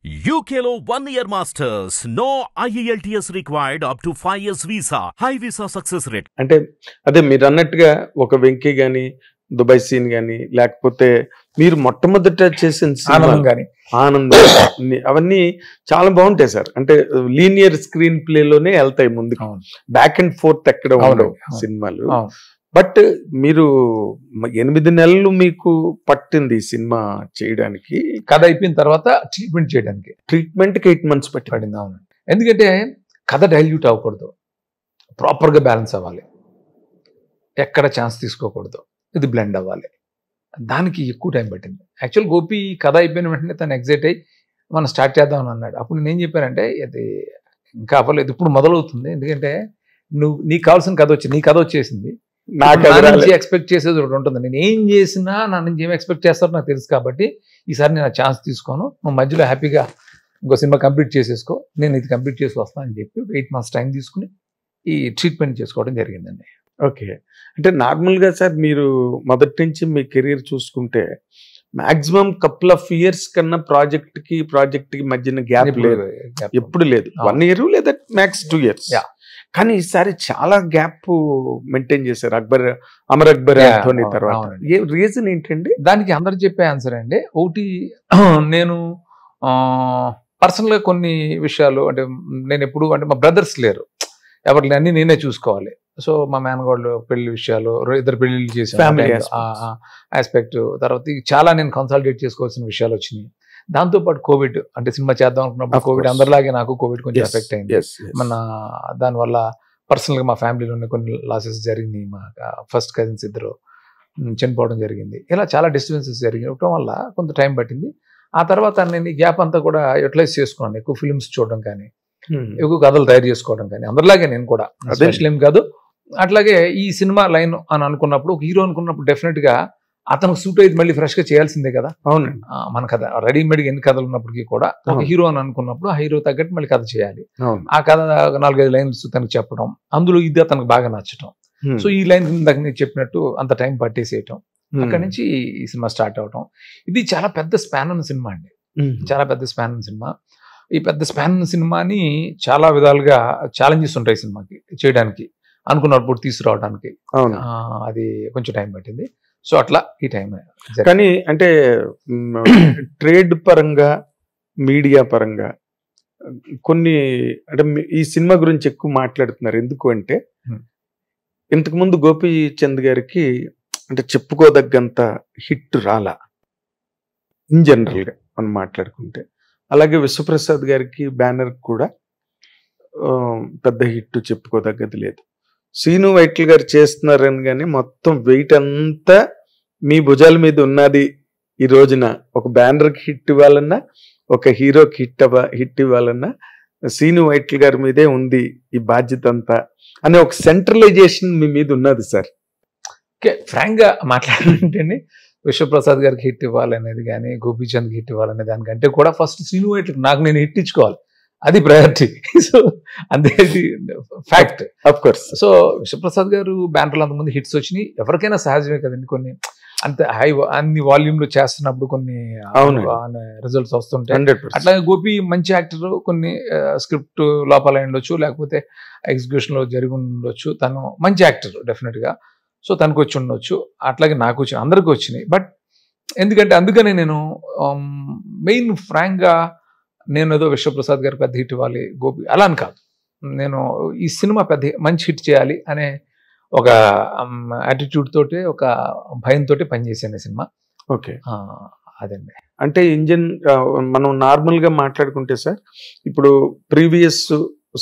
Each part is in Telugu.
UKలో 1 year masters. No IELTS required up to 5 years visa. High visa success rate. అంటే అదే మీరు అన్నట్టుగా ఒక వెంకీ గాని దుబాయ్ సీన్ గాని లేకపోతే మీరు మొట్టమొదట చేసిన ఆనందం గాని ఆనందం అవన్నీ చాలా బాగుంటాయి సార్. అంటే లీనియర్ స్క్రీన్ ప్లే లోనే వెళ్తాయి ముందుకు, బ్యాక్ అండ్ ఫోర్త్ ఎక్కడ ఉండవు సినిమాలు. బట్ మీరు 8 నెలలు మీకు పట్టింది ఈ సినిమా చేయడానికి, కథ అయిపోయిన తర్వాత ట్రీట్మెంట్ చేయడానికి. ట్రీట్మెంట్కి 8 months పట్టింది. అవును, ఎందుకంటే కథ డైల్యూట్ అవ్వకూడదు, ప్రాపర్గా బ్యాలెన్స్ అవ్వాలి, ఎక్కడ ఛాన్స్ తీసుకోకూడదు, ఇది బ్లెండ్ అవ్వాలి. దానికి ఎక్కువ టైం పట్టింది. యాక్చువల్ గోపి కథ అయిపోయిన వెంటనే తను ఎగ్జైట్ అయ్యి మనం స్టార్ట్ చేద్దామని అన్నాడు. అప్పుడు నేను చెప్పానంటే అది ఇంకా అవ్వలేదు, ఇప్పుడు మొదలవుతుంది. ఎందుకంటే నీకు కావాల్సిన కథ వచ్చింది, నీ కథ వచ్చేసింది, నాకు ఎక్స్పెక్ట్ చేసేది ఒకటి ఉంటుంది. నేను ఏం చేసినా నా నుంచి ఏం ఎక్స్పెక్ట్ చేస్తారో నాకు తెలుసు. కాబట్టి ఈసారి నేను ఛాన్స్ తీసుకోను, నువ్వు మధ్యలో హ్యాపీగా ఇంకో సినిమా కంప్లీట్ చేసేసుకో, నేను ఇది కంప్లీట్ చేసి వస్తానని చెప్పి 8 months టైం తీసుకుని ఈ ట్రీట్మెంట్ చేసుకోవడం జరిగిందండి. ఓకే, అంటే నార్మల్గా సార్ మీరు మొదటి నుంచి మీ కెరీర్ చూసుకుంటే మాక్సిమం couple of years కన్నా ప్రాజెక్ట్కి మధ్యన గ్యాప్ లేదు, ఎప్పుడు లేదు. 1 year లేదా మ్యాక్స్ 2 years. కానీ ఈసారి చాలా గ్యాప్ మెయింటైన్ చేశారు అమర్ అక్బర్ యాంథోనీ తర్వాత. ఏ రీజన్ ఏంటండి దానికి? అందరు చెప్పే ఆన్సర్ అండి. ఒకటి, నేను పర్సనల్గా కొన్ని విషయాలు, అంటే నేను ఎప్పుడు, అంటే మా బ్రదర్స్ లేరు, ఎవరిని అన్ని నేనే చూసుకోవాలి. సో మా మేనగోళ్ళు పెళ్లి విషయాలు, 2 పెళ్లిళ్ళు చేసాను ఆస్పెక్ట్. తర్వాత చాలా నేను కన్సల్టేట్ చేసుకోవాల్సిన విషయాలు వచ్చినాయి. దాంతోపాటు కోవిడ్, అంటే సినిమా చేద్దాం అనుకున్నప్పుడు కోవిడ్, అందరిలాగే నాకు కోవిడ్ కొంచెం ఎఫెక్ట్ అయింది. మన దానివల్ల పర్సనల్గా మా ఫ్యామిలీలోనే కొన్ని లాసెస్ జరిగినాయి. మా ఫస్ట్ కజిన్స్ 2 చనిపోవడం జరిగింది. ఇలా చాలా డిస్టర్బెన్సెస్ జరిగడం వల్ల కొంత టైం పట్టింది. ఆ తర్వాత నేను ఈ గ్యాప్ అంతా కూడా యూటిలైజ్ చేసుకున్నాను. ఎక్కువ ఫిల్మ్స్ చూడడం కానీ, ఎక్కువ కథలు తయారు చేసుకోవడం కానీ, అందరిలాగే నేను కూడా స్పెషల్ ఏం కాదు. అట్లాగే ఈ సినిమా లైన్ అని అనుకున్నప్పుడు, ఒక హీరో అనుకున్నప్పుడు డెఫినెట్గా అతనికి సూట్ అయితే మళ్ళీ ఫ్రెష్గా చేయాల్సిందే కదా. అవునండి, మన కథ రెడీమేడ్గా ఎన్ని కథలు ఉన్నప్పటికీ కూడా ఒక హీరో అని అనుకున్నప్పుడు ఆ హీరో తగ్గట్టు మళ్ళీ కథ చేయాలి. ఆ కథ 4-5 లైన్స్ తనకు చెప్పడం, అందులో ఇది అతనికి బాగా నచ్చటం. సో ఈ లైన్ ఇందాక నేను చెప్పినట్టు అంత టైం పట్టేసేయటం, అక్కడి నుంచి ఈ సినిమా స్టార్ట్ అవటం. ఇది చాలా పెద్ద స్పాన్ ఉన్న సినిమా అండి, చాలా పెద్ద స్పాన్ ఉన్న సినిమా. ఈ పెద్ద స్పాన్ ఉన్న సినిమాని చాలా విధాలుగా ఛాలెంజెస్ ఉంటాయి సినిమాకి చేయడానికి, అనుకున్నప్పుడు తీసుకురావడానికి. అది కొంచెం టైం పట్టింది. సో అట్లా ఈ టైం. కానీ అంటే ట్రేడ్ పరంగా, మీడియా పరంగా కొన్ని, అంటే ఈ సినిమా గురించి ఎక్కువ మాట్లాడుతున్నారు. ఎందుకు అంటే ఇంతకుముందు గోపీచంద్ గారికి అంటే చెప్పుకోదగ్గంత హిట్ రాలా ఇన్ జనరల్గా మనం మాట్లాడుకుంటే. అలాగే విశ్వప్రసాద్ గారికి బ్యానర్ కూడా పెద్ద హిట్ చెప్పుకోదగ్గది లేదు. శ్రీను వైట్ల గారు చేస్తున్నారని కానీ మొత్తం వెయిట్ అంతా మీ భుజాల మీద ఉన్నది. ఈ రోజున ఒక బ్యానర్కి హిట్ ఇవ్వాలన్నా, ఒక హీరోకి హిట్ ఇవ్వాలన్నా శ్రీను వైట్ల గారి మీదే ఉంది ఈ బాధ్యత అంతా అనే ఒక సెంట్రలైజేషన్ మీ మీద ఉన్నది సార్. ఓకే, ఫ్రాంక్గా మాట్లాడాలంటే విశ్వప్రసాద్ గారికి హిట్ ఇవ్వాలనేది కానీ, గోపీచంద్కి హిట్ ఇవ్వాలనే దానికంటే కూడా ఫస్ట్ శ్రీను వైట్లకి నాకు నేను హిట్ ఇచ్చుకోవాలి, అది ప్రయారిటీ. సో అంతే, fact of course. So Vishwaprasad గారు బ్యానర్లో అంతమంది హిట్స్ వచ్చినాయి, ఎవరికైనా సహజమే కదండి. కొన్ని అంత అన్ని వాల్యూమ్లో చేస్తున్నప్పుడు కొన్ని రిజల్ట్స్ వస్తుంటాయి. అట్లాగే గోపి మంచి యాక్టర్, కొన్ని స్క్రిప్ట్ లోపాలు ఉండొచ్చు, లేకపోతే ఎగ్జిక్యూషన్లో జరిగి ఉండొచ్చు. తను మంచి యాక్టర్ డెఫినెట్గా. సో తనకు వచ్చి ఉండొచ్చు, అట్లాగే నాకు వచ్చి, అందరికీ వచ్చినాయి. బట్ ఎందుకంటే అందుకనే నేను మెయిన్ ఫ్రాంక్గా నేను ఏదో విశ్వప్రసాద్ గారికి పెద్ద హిట్ ఇవ్వాలి, గోపి అలా అని కాదు. నేను ఈ సినిమా పెద్ద మంచి హిట్ చేయాలి అనే ఒక యాటిట్యూడ్ తోటి, ఒక భయంతో పనిచేసాను సినిమా. ఓకే, అదండి. అంటే మనం నార్మల్గా మాట్లాడుకుంటే సార్, ఇప్పుడు ప్రీవియస్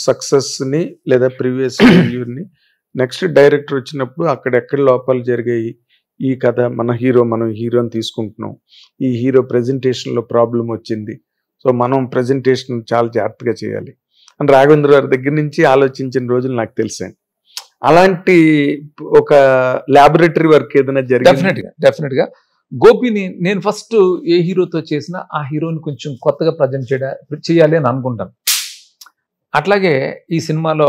సక్సెస్ని లేదా ప్రీవియస్ ఫెయిల్యూర్ని నెక్స్ట్ డైరెక్టర్ వచ్చినప్పుడు అక్కడెక్కడ లోపాలు జరిగాయి, ఈ కథ మనం హీరోని తీసుకుంటున్నాం, ఈ హీరో ప్రెజెంటేషన్లో ప్రాబ్లం వచ్చింది, సో మనం ప్రెజెంటేషన్ చాలా జాగ్రత్తగా చేయాలి అని రాఘవేంద్ర గారి దగ్గర నుంచి ఆలోచించిన రోజులు నాకు తెలుసండి. అలాంటి ఒక ల్యాబొరేటరీ వర్క్ ఏదైనా జరిగింది? డెఫినెట్గా గోపిని నేను ఫస్ట్ ఏ హీరోతో చేసినా ఆ హీరోని కొంచెం కొత్తగా ప్రజెంట్ చేయాలి అని అనుకుంటాను. అట్లాగే ఈ సినిమాలో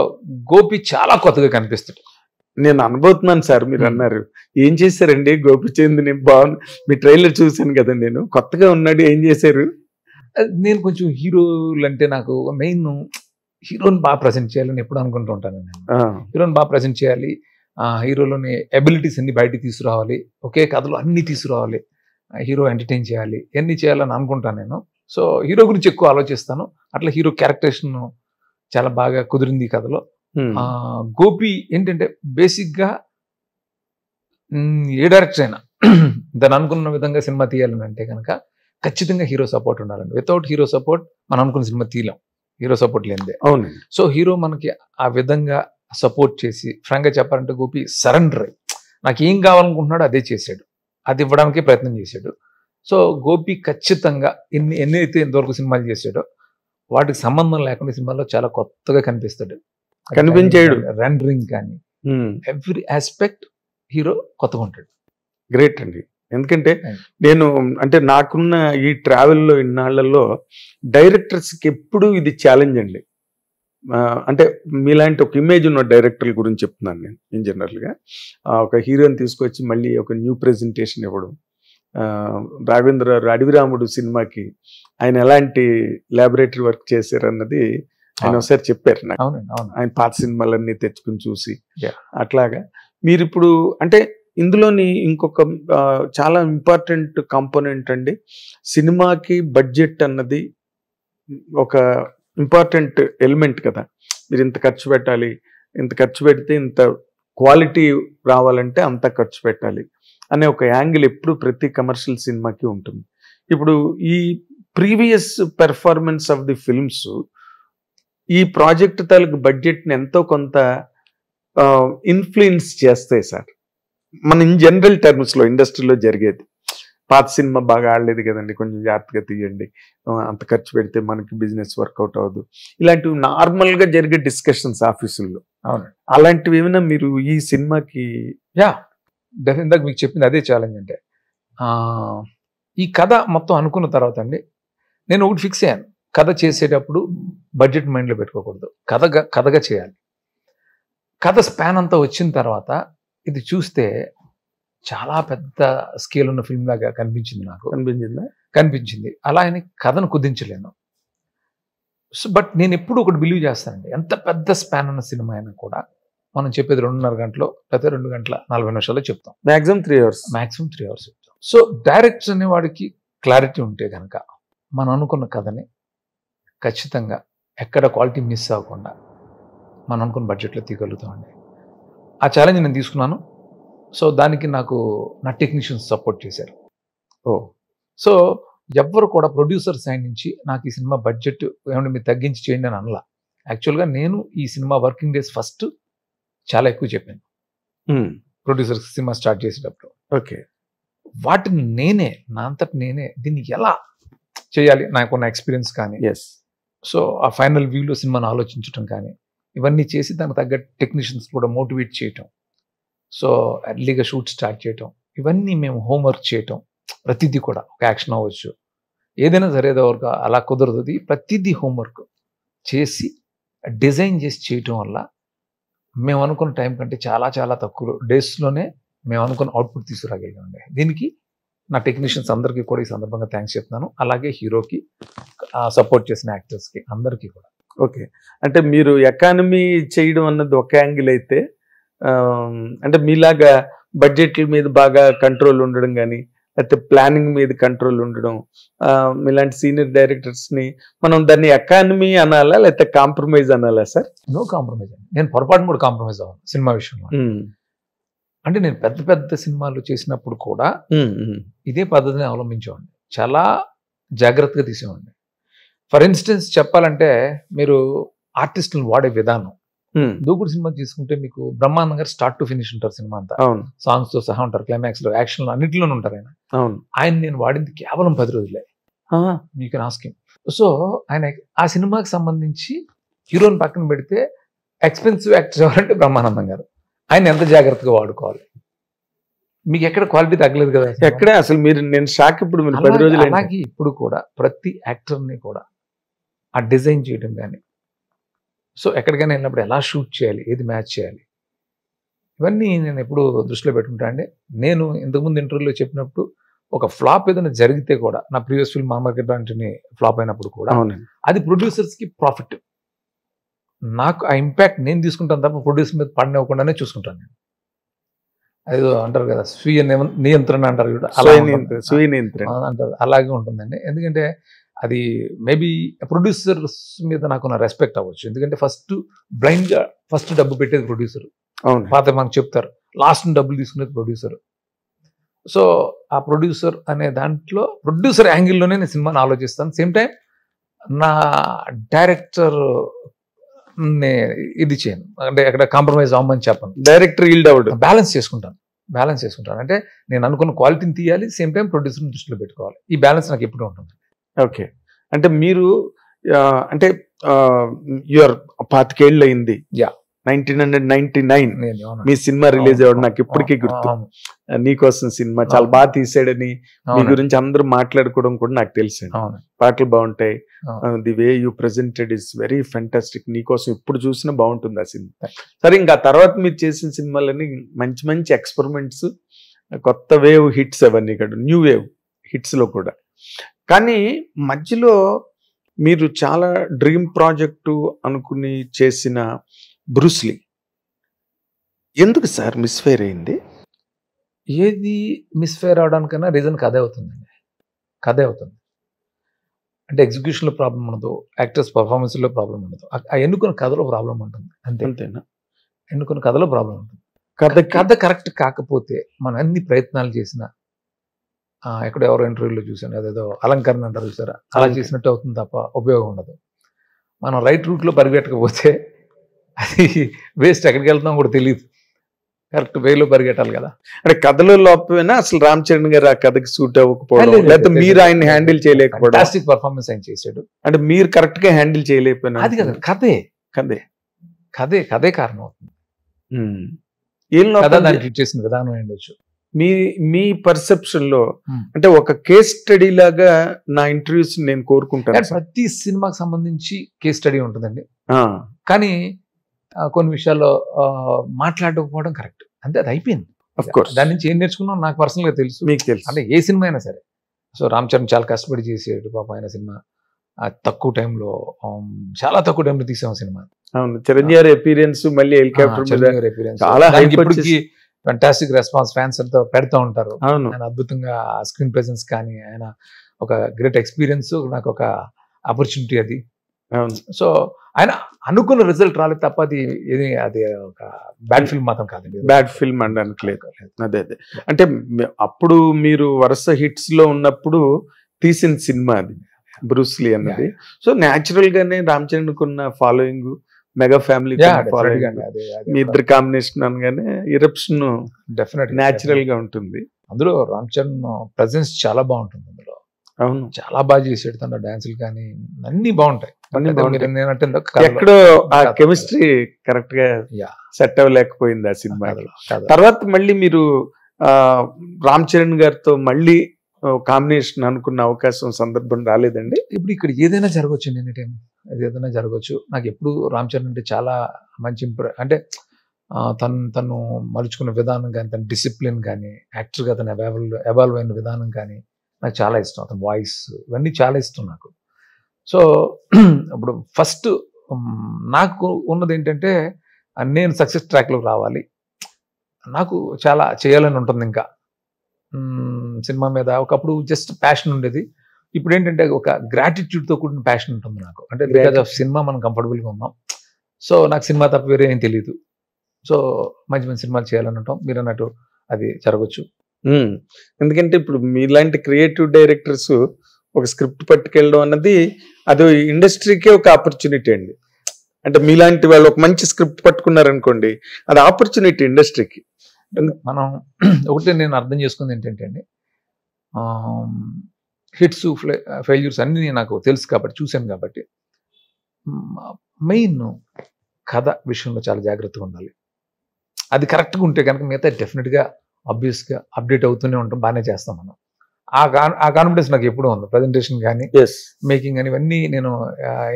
గోపి చాలా కొత్తగా కనిపిస్తాడు. నేను అనుభూతున్నాను సార్. మీరు అన్నారు ఏం చేశారండి గోపిచంద్ని, బాగుంది మీ ట్రైలర్ చూశాను కదా, నేను కొత్తగా ఉన్నాడు, ఏం చేశారు? నేను కొంచెం హీరోలు అంటే నాకు మెయిన్ హీరోని బాగా ప్రజెంట్ చేయాలని ఎప్పుడు అనుకుంటూ ఉంటాను నేను. హీరోని బాగా ప్రజెంట్ చేయాలి, హీరోలోని ఎబిలిటీస్ అన్ని బయటికి తీసుకురావాలి, ఒకే కథలో అన్ని తీసుకురావాలి, హీరో ఎంటర్టైన్ చేయాలి, ఇవన్నీ చేయాలని అనుకుంటాను నేను. సో హీరో గురించి ఎక్కువ ఆలోచిస్తాను. అట్లా హీరో క్యారెక్టరేషన్ చాలా బాగా కుదిరింది ఈ కథలో. గోపి ఏంటంటే బేసిక్గా ఏ డైరెక్టర్ అయినా దాన్ని అనుకున్న విధంగా సినిమా తీయాలని అంటే కనుక ఖచ్చితంగా హీరో సపోర్ట్ ఉండాలండి. వితౌట్ హీరో సపోర్ట్ మనం అనుకున్న సినిమా తీయలేం, హీరో సపోర్ట్ లేనిదే. అవును. సో హీరో మనకి ఆ విధంగా సపోర్ట్ చేసి, ఫ్రాంక్గా చెప్పాలంటే గోపి సరెండర్ అయ్యి నాకు ఏం కావాలనుకుంటున్నాడో అదే చేశాడు, అది ఇవ్వడానికి ప్రయత్నం చేశాడు. సో గోపి ఖచ్చితంగా ఎన్నైతే ఇంతవరకు సినిమాలు చేశాడో వాటికి సంబంధం లేకుండా సినిమాలో చాలా కొత్తగా కనిపిస్తాడు, కనిపించాడు. రెండరింగ్ కానీ ఎవ్రీ ఆస్పెక్ట్ హీరో కొత్తగా ఉంటాడు. గ్రేట్ అండి. ఎందుకంటే నేను అంటే నాకున్న ఈ ట్రావెల్లో ఇన్నాళ్లలో డైరెక్టర్స్కి ఎప్పుడు ఇది ఛాలెంజ్ అండి. అంటే మీలాంటి ఒక ఇమేజ్ ఉన్న డైరెక్టర్ల గురించి చెప్తున్నాను నేను ఇన్ జనరల్గా. ఒక హీరోని తీసుకొచ్చి మళ్ళీ ఒక న్యూ ప్రెజెంటేషన్ ఇవ్వడం. రాఘవేంద్ర అడవిరాముడు సినిమాకి ఆయన ఎలాంటి ల్యాబొరేటరీ వర్క్ చేశారన్నది ఆయన ఒకసారి చెప్పారు నాకు. ఆయన పాత సినిమాలన్నీ తెచ్చుకుని చూసి అట్లాగా మీరు ఇప్పుడు అంటే ఇందులోని ఇంకొక చాలా ఇంపార్టెంట్ కాంపోనెంట్ అండి. సినిమాకి బడ్జెట్ అన్నది ఒక ఇంపార్టెంట్ ఎలిమెంట్ కదా. మీరు ఇంత ఖర్చు పెట్టాలి, ఇంత ఖర్చు పెడితే ఇంత క్వాలిటీ రావాలంటే అంత ఖర్చు పెట్టాలి అనే ఒక యాంగిల్ ఎప్పుడు ప్రతి కమర్షియల్ సినిమాకి ఉంటుంది. ఇప్పుడు ఈ previous performance of the films ఈ ప్రాజెక్ట్ తాలూకు బడ్జెట్ని ఎంతో కొంత ఇన్ఫ్లుయెన్స్ చేస్తాయి సార్. మన ఇన్ జనరల్ టర్మ్స్లో ఇండస్ట్రీలో జరిగేది, పాత సినిమా బాగా ఆడలేదు కదండి, కొంచెం జాగ్రత్తగా తీయండి, అంత ఖర్చు పెడితే మనకి బిజినెస్ వర్కౌట్ అవ్వదు, ఇలాంటివి నార్మల్గా జరిగే డిస్కషన్స్ ఆఫీసుల్లో. అవును, అలాంటివి ఏమైనా మీరు ఈ సినిమాకి? ఇందాక మీకు చెప్పింది అదే ఛాలెంజ్. అంటే ఈ కథ మొత్తం అనుకున్న తర్వాత అండి నేను ఒకటి ఫిక్స్ అయ్యాను, కథ చేసేటప్పుడు బడ్జెట్ మైండ్లో పెట్టుకోకూడదు, కథగా చేయాలి. కథ స్పాన్ అంతా వచ్చిన తర్వాత ఇది చూస్తే చాలా పెద్ద స్కేల్ ఉన్న ఫిల్మ్ లాగా కనిపించింది నాకు. కనిపించింది అలా అని కథను కుదించలేను. సో బట్ నేను ఎప్పుడు ఒకటి బిలీవ్ చేస్తానండి, ఎంత పెద్ద స్పాన్ ఉన్న సినిమా అయినా కూడా మనం చెప్పేది 2.5 గంటలో లేకపోతే 2 గంటల 40 నిమిషాల్లో చెప్తాం, మ్యాక్సిమం 3 అవర్స్ చెప్తాం. సో డైరెక్టర్ అనేవాడికి క్లారిటీ ఉంటే కనుక మనం అనుకున్న కథని ఖచ్చితంగా ఎక్కడ క్వాలిటీ మిస్ అవ్వకుండా మనం అనుకున్న బడ్జెట్లో తీయగలుగుతామండి. ఆ ఛాలెంజ్ నేను తీసుకున్నాను. సో దానికి నాకు నా టెక్నీషియన్స్ సపోర్ట్ చేశారు. సో ఎవ్వరు కూడా ప్రొడ్యూసర్ సైడ్ నుంచి నాకు ఈ సినిమా బడ్జెట్ ఏమంటే మీరు తగ్గించి చేయండి అని అనలా. యాక్చువల్గా నేను ఈ సినిమా వర్కింగ్ డేస్ ఫస్ట్ చాలా ఎక్కువ చెప్పాను ప్రొడ్యూసర్ సినిమా స్టార్ట్ చేసేటప్పుడు. ఓకే, వాటిని నేనే నా అంతటి నేనే దీన్ని ఎలా చేయాలి నాకున్న ఎక్స్పీరియన్స్ కానీ, సో ఆ ఫైనల్ వ్యూలో సినిమాను ఆలోచించడం కానీ ఇవన్నీ చేసి దానికి తగ్గ టెక్నీషియన్స్ కూడా మోటివేట్ చేయటం, సో ఎర్లీగా షూట్ స్టార్ట్ చేయటం, ఇవన్నీ మేము హోంవర్క్ చేయటం. ప్రతిదీ కూడా ఒక యాక్షన్ అవ్వచ్చు, ఏదైనా సరేదో వరకు అలా కుదరదు, ప్రతిదీ హోంవర్క్ చేసి డిజైన్ చేసి చేయటం వల్ల మేము అనుకున్న టైం కంటే చాలా చాలా తక్కువ డేస్లోనే మేము అనుకున్న అవుట్పుట్ తీసుకురాగలిగామండి. దీనికి నా టెక్నీషియన్స్ అందరికీ కూడా ఈ సందర్భంగా థ్యాంక్స్ చెప్తున్నాను. అలాగే హీరోకి సపోర్ట్ చేసిన యాక్టర్స్కి అందరికీ కూడా. ఓకే, అంటే మీరు ఎకానమీ చేయడం అన్నది ఒక యాంగిల్ అయితే, అంటే మీలాగా బడ్జెట్ల మీద బాగా కంట్రోల్ ఉండడం కానీ లేకపోతే ప్లానింగ్ మీద కంట్రోల్ ఉండడం, మీలాంటి సీనియర్ డైరెక్టర్స్ని మనం దాన్ని ఎకానమీ అనాలా లేకపోతే కాంప్రమైజ్ అనాలా సార్? నో కాంప్రమైజ్ అండి. నేను పొరపాటును కూడా కాంప్రమైజ్ అవ్వను సినిమా విషయంలో. అంటే నేను పెద్ద పెద్ద సినిమాలు చేసినప్పుడు కూడా ఇదే పద్ధతిని అవలంబించేవాడిని, చాలా జాగ్రత్తగా తీసేవాడిని. ఫర్ ఇన్స్టెన్స్ చెప్పాలంటే మీరు ఆర్టిస్టులను వాడే విధానం, దూకుడు సినిమా తీసుకుంటే మీకు బ్రహ్మానందం గారు స్టార్ట్ టు ఫినిష్ ఉంటారు సినిమా అంతా, సాంగ్స్ తో సహా ఉంటారు, క్లైమాక్స్ లో యాక్షన్ లో అన్నింటిలోనే ఉంటారు ఆయన నేను వాడింది కేవలం 10 రోజులే, మీకు ఆస్కింగ్. సో ఆయన ఆ సినిమాకి సంబంధించి హీరోని పక్కన పెడితే ఎక్స్పెన్సివ్ యాక్టర్ ఎవరంటే బ్రహ్మానందం గారు. ఆయన ఎంత జాగ్రత్తగా వాడుకోవాలి, మీకు ఎక్కడ క్వాలిటీ తగ్గలేదు కదా ఎక్కడే అసలు. మీరు నేను షాక్ ఇప్పుడు 10 రోజులు. అలాగే ఇప్పుడు కూడా ప్రతి యాక్టర్ని కూడా ఆ డిజైన్ చేయడం కానీ, సో ఎక్కడికైనా వెళ్ళినప్పుడు ఎలా షూట్ చేయాలి, ఏది మ్యాచ్ చేయాలి, ఇవన్నీ నేను ఎప్పుడు దృష్టిలో పెట్టుకుంటా అండి. నేను ఇంతకుముందు ఇంటర్వ్యూలో చెప్పినప్పుడు ఒక ఫ్లాప్ ఏదైనా జరిగితే కూడా, నా ప్రీవియస్ ఫిల్మ్ మార్కెట్ లాంటిని ఫ్లాప్ అయినప్పుడు కూడా అవునండి. అది ప్రొడ్యూసర్స్కి ప్రాఫిట్. నాకు ఆ ఇంపాక్ట్ నేను తీసుకుంటాను తప్ప ప్రొడ్యూసర్ మీద పడినవ్వకుండానే చూసుకుంటాను నేను. అదేదో అంటారు కదా, స్వీయ నియంత్రణ అంటారు చూడ, అలా స్వీయ నియంత్రణ అంటారు, అలాగే ఉంటుందండి. ఎందుకంటే అది మేబీ ప్రొడ్యూసర్స్ మీద నాకున్న రెస్పెక్ట్ అవ్వచ్చు. ఎందుకంటే బ్లైండ్గా ఫస్ట్ డబ్బు పెట్టేది ప్రొడ్యూసర్. అవును. పాత మనకు చెప్తారు, లాస్ట్ డబ్బులు తీసుకునేది ప్రొడ్యూసర్. సో ఆ ప్రొడ్యూసర్ అనే దాంట్లో ప్రొడ్యూసర్ యాంగిల్లోనే నేను సినిమాని ఆలోచిస్తాను. సేమ్ టైం నా డైరెక్టర్ ఇది చేయను, అంటే అక్కడ కాంప్రమైజ్ అవ్వమని చెప్పను. డైరెక్టర్ ఈల్డ్ అవుట్ బ్యాలెన్స్ చేసుకుంటాను. అంటే నేను అనుకున్న క్వాలిటీని తీయాలి, సేమ్ టైం ప్రొడ్యూసర్ని దృష్టిలో పెట్టుకోవాలి. ఈ బ్యాలెన్స్ నాకు ఎప్పుడు ఉంటుంది. ఓకే. అంటే మీరు అంటే యువర్ 25 ఏళ్ళు అయింది. 1999 మీ సినిమా రిలీజ్ అవ్వడం నాకు ఇప్పటికీ గుర్తు. నీకోసం సినిమా చాలా బాగా తీసాడని మీ గురించి అందరూ మాట్లాడుకోవడం కూడా నాకు తెలుసు. పాటలు బాగుంటాయి, the way you presented is very fantastic. నీకోసం ఇప్పుడు చూసినా బాగుంటుంది ఆ సినిమా. సరే, ఇంకా తర్వాత మీరు చేసిన సినిమాలని మంచి మంచి ఎక్స్పెరిమెంట్స్, కొత్త వేవ్ హిట్స్, అవన్నీ ఇక్కడ న్యూ వేవ్ హిట్స్ లో కూడా. కానీ మధ్యలో మీరు చాలా డ్రీమ్ ప్రాజెక్టు అనుకుని చేసిన బ్రూస్లీ ఎందుకు సార్ మిస్ఫైర్ అయింది? ఏది మిస్ఫైర్ అవడానికన్నా రీజన్ కథే అవుతుందండి. అంటే ఎగ్జిక్యూషన్లో ప్రాబ్లం ఉండదు, యాక్టర్స్ పర్ఫార్మెన్స్లో ప్రాబ్లం ఉండదు, ఎన్నుకున్న కథలో ప్రాబ్లం ఉంటుంది. అంతేనా? ఎన్నుకున్న కథలో ప్రాబ్లం ఉంటుంది. కథ కరెక్ట్ కాకపోతే మనం అన్ని ప్రయత్నాలు చేసినా, ఎక్కడ ఎవరో ఇంటర్వ్యూలో చూసాను, అదేదో అలంకరణ అంటారు చూసారా, అలా చేసినట్టు అవుతుంది తప్ప ఉపయోగం ఉండదు. మనం రైట్ రూట్లో పరిగెట్టకపోతే అది వేస్ట్. ఎక్కడికి వెళ్తున్నాం కూడా తెలియదు. కరెక్ట్ వేలో పరిగెట్టాలి కదా. అంటే కథలో లోపమైనా అసలు రామ్ చరణ్ గారు ఆ కథకి సూట్ అవ్వకపోవడం, లేకపోతే మీరు ఆయన హ్యాండిల్ చేయలేకపోవడం. ఫ్యాంటాస్టిక్ పర్ఫార్మెన్స్ ఆయన చేశాడు. అంటే మీరు కరెక్ట్ గా హ్యాండిల్ చేయలేకపోయినా అది కదా, కథే కారణం అవుతుంది. దానికి చేసిన విధానం ఉండొచ్చు. మీ పర్సెప్షన్ లో అంటే ఒక కేస్ స్టడీ లాగా నా ఇంటర్వ్యూస్ నేను కోరుకుంటాను. ప్రతి సినిమాకి సంబంధించి కేస్ స్టడీ ఉంటుందండి. కానీ కొన్ని విషయాల్లో మాట్లాడకపోవడం కరెక్ట్, అంతే, అది అయిపోయింది. దాని నుంచి ఏం నేర్చుకున్నాం నాకు పర్సనల్ గా తెలుసు, మీకు తెలుసు. అంటే ఏ సినిమా అయినా సరే. సో రామ్ చరణ్ చాలా కష్టపడి చేసాడు పాప. ఆయన సినిమా తక్కువ టైంలో, చాలా తక్కువ టైంలో తీసాం సినిమా. అవును, చిరంజీవి అపీరియన్స్ మళ్ళీ ఇప్పటికి ఫెంటాస్టిక్ రెస్పాన్స్, ఫ్యాన్స్ అంతా పెడతా ఉంటారు. ఆయన అద్భుతంగా స్క్రీన్ ప్రెజెన్స్ కానీ, ఆయన ఒక గ్రేట్ ఎక్స్పీరియన్స్, నాకు ఒక ఆపర్చునిటీ అది. సో ఆయన అనుకున్న రిజల్ట్ రాలేదు తప్ప అది ఒక బ్యాడ్ ఫిల్మ్ మాత్రం కాదండి. బ్యాడ్ ఫిల్మ్ అనడానికి లేదు. అదే అంటే అప్పుడు మీరు వరుస హిట్స్ లో ఉన్నప్పుడు తీసిన సినిమా అది బ్రూస్లీ అన్నది. సో న్యాచురల్ గానే రామ్ చరణ్ కున్న ఫాలోయింగ్, మెగా ఫ్యామిలీ మీ ఇద్దరు కాంబినేషన్ అనగానే ఇరప్షన్ డెఫినెట్ న్యాచురల్ గా ఉంటుంది. అందులో రామ్ చరణ్ ప్రెజెన్స్ చాలా బాగుంటుంది. అందులో అవును, చాలా బాగా చేసాడు. తన డాన్సులు కానీ అన్ని బాగుంటాయి. ఎక్కడో ఆ కెమిస్ట్రీ కరెక్ట్ గా సెట్ అవ్వలేకపోయింది ఆ సినిమా. తర్వాత మళ్ళీ మీరు రామ్ చరణ్ గారితో మళ్ళీ కాంబినేషన్ అనుకున్న అవకాశం, సందర్భం రాలేదండి? ఇప్పుడు ఇక్కడ ఏదైనా జరగవచ్చు, ఎనీ టైం ఏదైనా జరగవచ్చు. నాకు ఎప్పుడు రామ్ చరణ్ అంటే చాలా మంచి అంటే తను మలుచుకున్న విధానం కానీ, తన డిసిప్లిన్ కానీ, యాక్టర్గా తను ఎవాల్వ్ అయిన విధానం కానీ నాకు చాలా ఇష్టం. అతని వాయిస్ ఇవన్నీ చాలా ఇష్టం నాకు. సో ఇప్పుడు ఫస్ట్ నాకు ఉన్నది ఏంటంటే, నేను సక్సెస్ ట్రాక్లోకి రావాలి, నాకు చాలా చేయాలని ఉంటుంది. ఇంకా సినిమా మీద ఒకప్పుడు జస్ట్ ప్యాషన్ ఉండేది. ఇప్పుడు ఏంటంటే ఒక గ్రాటిట్యూడ్తో కూడిన ప్యాషన్ ఉంటుంది నాకు. అంటే బికాజ్ ఆఫ్ సినిమా మనం కంఫర్టబుల్గా ఉన్నాం. సో నాకు సినిమా తప్ప వేరే ఏం తెలియదు. సో మంచి మంచి సినిమాలు చేయాలని ఉంటాం. మీరు అన్నట్టు అది జరగచ్చు. ఎందుకంటే ఇప్పుడు మీలాంటి క్రియేటివ్ డైరెక్టర్స్ ఒక స్క్రిప్ట్ పట్టుకెళ్ళడం అన్నది అది ఇండస్ట్రీకే ఒక ఆపర్చునిటీ అండి. అంటే మీలాంటి వాళ్ళు ఒక మంచి స్క్రిప్ట్ పట్టుకున్నారనుకోండి, అది ఆపర్చునిటీ ఇండస్ట్రీకి. మనం ఒకటి నేను అర్థం చేసుకుంది ఏంటంటే అండి, హిట్స్ ఫెయిల్యూర్స్ అన్నీ నాకు తెలుసు కాబట్టి, చూశాను కాబట్టి, మెయిన్ కథ విషయంలో చాలా జాగ్రత్తగా ఉండాలి. అది కరెక్ట్గా ఉంటే కనుక మిగతా డెఫినెట్గా ఆబ్వియస్గా అప్డేట్ అవుతూనే ఉంటాం, బాగానే చేస్తాం మనం. ఆ కాన్ఫిడెన్స్ నాకు ఎప్పుడూ ఉంది. ప్రజెంటేషన్ కానీ, మేకింగ్ కానీ, ఇవన్నీ నేను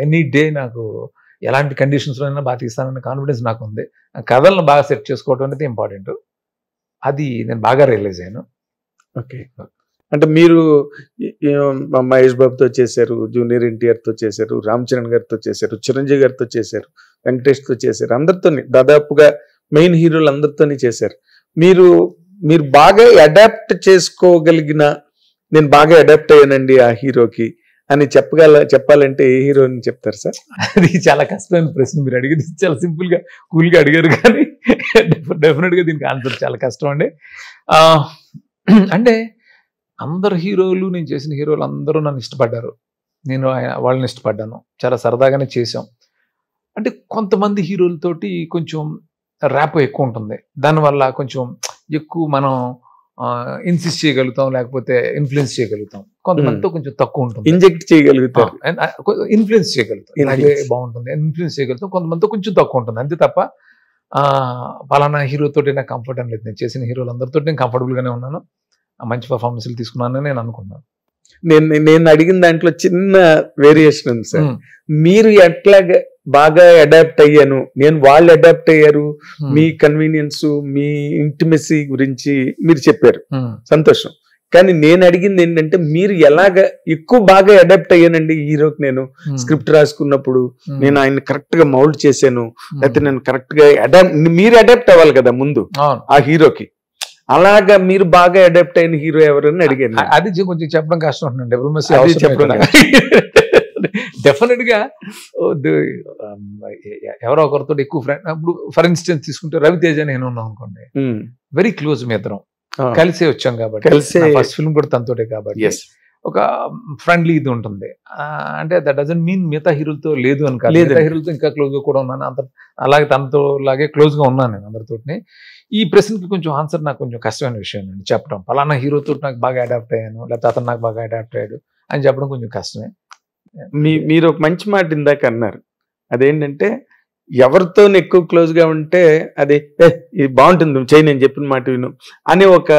ఎనీ డే నాకు ఎలాంటి కండిషన్స్లో అయినా బాగా తీస్తానన్న కాన్ఫిడెన్స్ నాకు ఉంది. కథలను బాగా సెట్ చేసుకోవడం అనేది ఇంపార్టెంట్. అది నేను బాగా రియలైజ్ అయ్యాను. ఓకే, అంటే మీరు మహేష్ బాబుతో చేశారు, జూనియర్ ఎన్టీఆర్తో చేశారు, రామ్ చరణ్ గారితో చేశారు, చిరంజీవి గారితో చేశారు, వెంకటేష్తో చేశారు, అందరితోని దాదాపుగా మెయిన్ హీరోలు అందరితోని చేశారు. మీరు బాగా అడాప్ట్ చేసుకోగలిగిన, నేను బాగా అడాప్ట్ అయ్యానండి ఆ హీరోకి అని చెప్పాలంటే ఏ హీరోని చెప్తారు సార్? అది చాలా కష్టమైన ప్రశ్న మీరు అడిగేది. చాలా సింపుల్ గా కూల్ గా అడిగారు, కానీ డెఫినెట్ గా దీనికి ఆన్సర్ చాలా కష్టం అండి. అంటే అందరు హీరోలు, నేను చేసిన హీరోలు అందరూ నన్ను ఇష్టపడ్డారు, నేను వాళ్ళని ఇష్టపడ్డాను, చాలా సరదాగానే చేసాం. అంటే కొంతమంది హీరోలతోటి కొంచెం ర్యాప్ ఎక్కువ ఉంటుంది, దానివల్ల కొంచెం ఎక్కువ మనం ఇన్సిస్ట్ చేయగలుగుతాం, లేకపోతే ఇన్ఫ్లుయెన్స్ చేయగలుగుతాం. కొంతమందితో కొంచెం తక్కువ ఉంటుంది, ఇంజెక్ట్ చేయగలుగుతాం, ఇన్ఫ్లుయెన్స్ చేయగలుగుతాం, అలాగే బాగుంటుంది, ఇన్ఫ్లుయెన్స్ చేయగలుగుతాం. కొంతమందితో కొంచెం తక్కువ ఉంటుంది, అంతే తప్ప పలానా హీరోతో నాకు కంఫర్ట్ అని లేదు. నేను చేసిన హీరోలు అందరితో నేను కంఫర్టబుల్ గానే ఉన్నాను, మంచి పర్ఫార్మెన్స్లు తీసుకున్నానని నేను అనుకున్నాను. నేను అడిగిన దాంట్లో చిన్న వేరియేషన్ ఉంది సార్. మీరు ఎట్లాగా బాగా అడాప్ట్ అయ్యాను, వాళ్ళు అడాప్ట్ అయ్యారు, మీ కన్వీనియన్స్, మీ ఇంటిమెసీ గురించి మీరు చెప్పారు, సంతోషం. కానీ నేను అడిగింది ఏంటంటే, మీరు ఎలాగ ఎక్కువ బాగా అడాప్ట్ అయ్యానండి హీరోకి. నేను స్క్రిప్ట్ రాసుకున్నప్పుడు నేను ఆయన కరెక్ట్ గా మౌల్డ్ చేశాను, లేకపోతే నేను కరెక్ట్ గా మీరు అడాప్ట్ అవ్వాలి కదా ముందు ఆ హీరోకి. అలాగా మీరు బాగా అడాప్ట్ అయిన హీరో ఎవరని అడిగాను. అది కొంచెం చెప్పడం కష్టం ఉంటుందండి, డెఫినెట్ గా ఎవరో ఒకరితో ఎక్కువ ఫ్రెండ్. ఇప్పుడు ఫర్ ఇన్స్టెన్స్ తీసుకుంటే రవితేజ నేను ఉన్నాం అనుకోండి, వెరీ క్లోజ్, మీ ఇద్దరం కలిసే వచ్చాం కాబట్టి, ఫస్ట్ ఫిల్మ్ కూడా తనతోటే కాబట్టి ఒక ఫ్రెండ్లీ ఇది ఉంటుంది. అంటే దట్ డజంట్ మీన్ మిగతా హీరోలతో లేదు అని కాదు, మిగతా హీరోలతో ఇంకా క్లోజ్ గా కూడా ఉన్నాను, అంత అలాగే తనతో లాగే క్లోజ్ గా ఉన్నాను నేను అందరితోటి. ఈ ప్రశ్నకి కొంచెం ఆన్సర్ నాకు కొంచెం కష్టమైన విషయం అండి చెప్పడం. పలానా హీరోతో నాకు బాగా అడాప్ట్ అయ్యాను, లేకపోతే అతను నాకు బాగా అడాప్ట్ అయ్యాడు అని చెప్పడం కొంచెం కష్టమే. మీరు ఒక మంచి మాట ఇందాక అన్నారు, అదేంటంటే ఎవరితో ఎక్కువ క్లోజ్ గా ఉంటే అది ఇది బాగుంటుంది చేయి, నేను చెప్పిన మాట విను అనే ఒక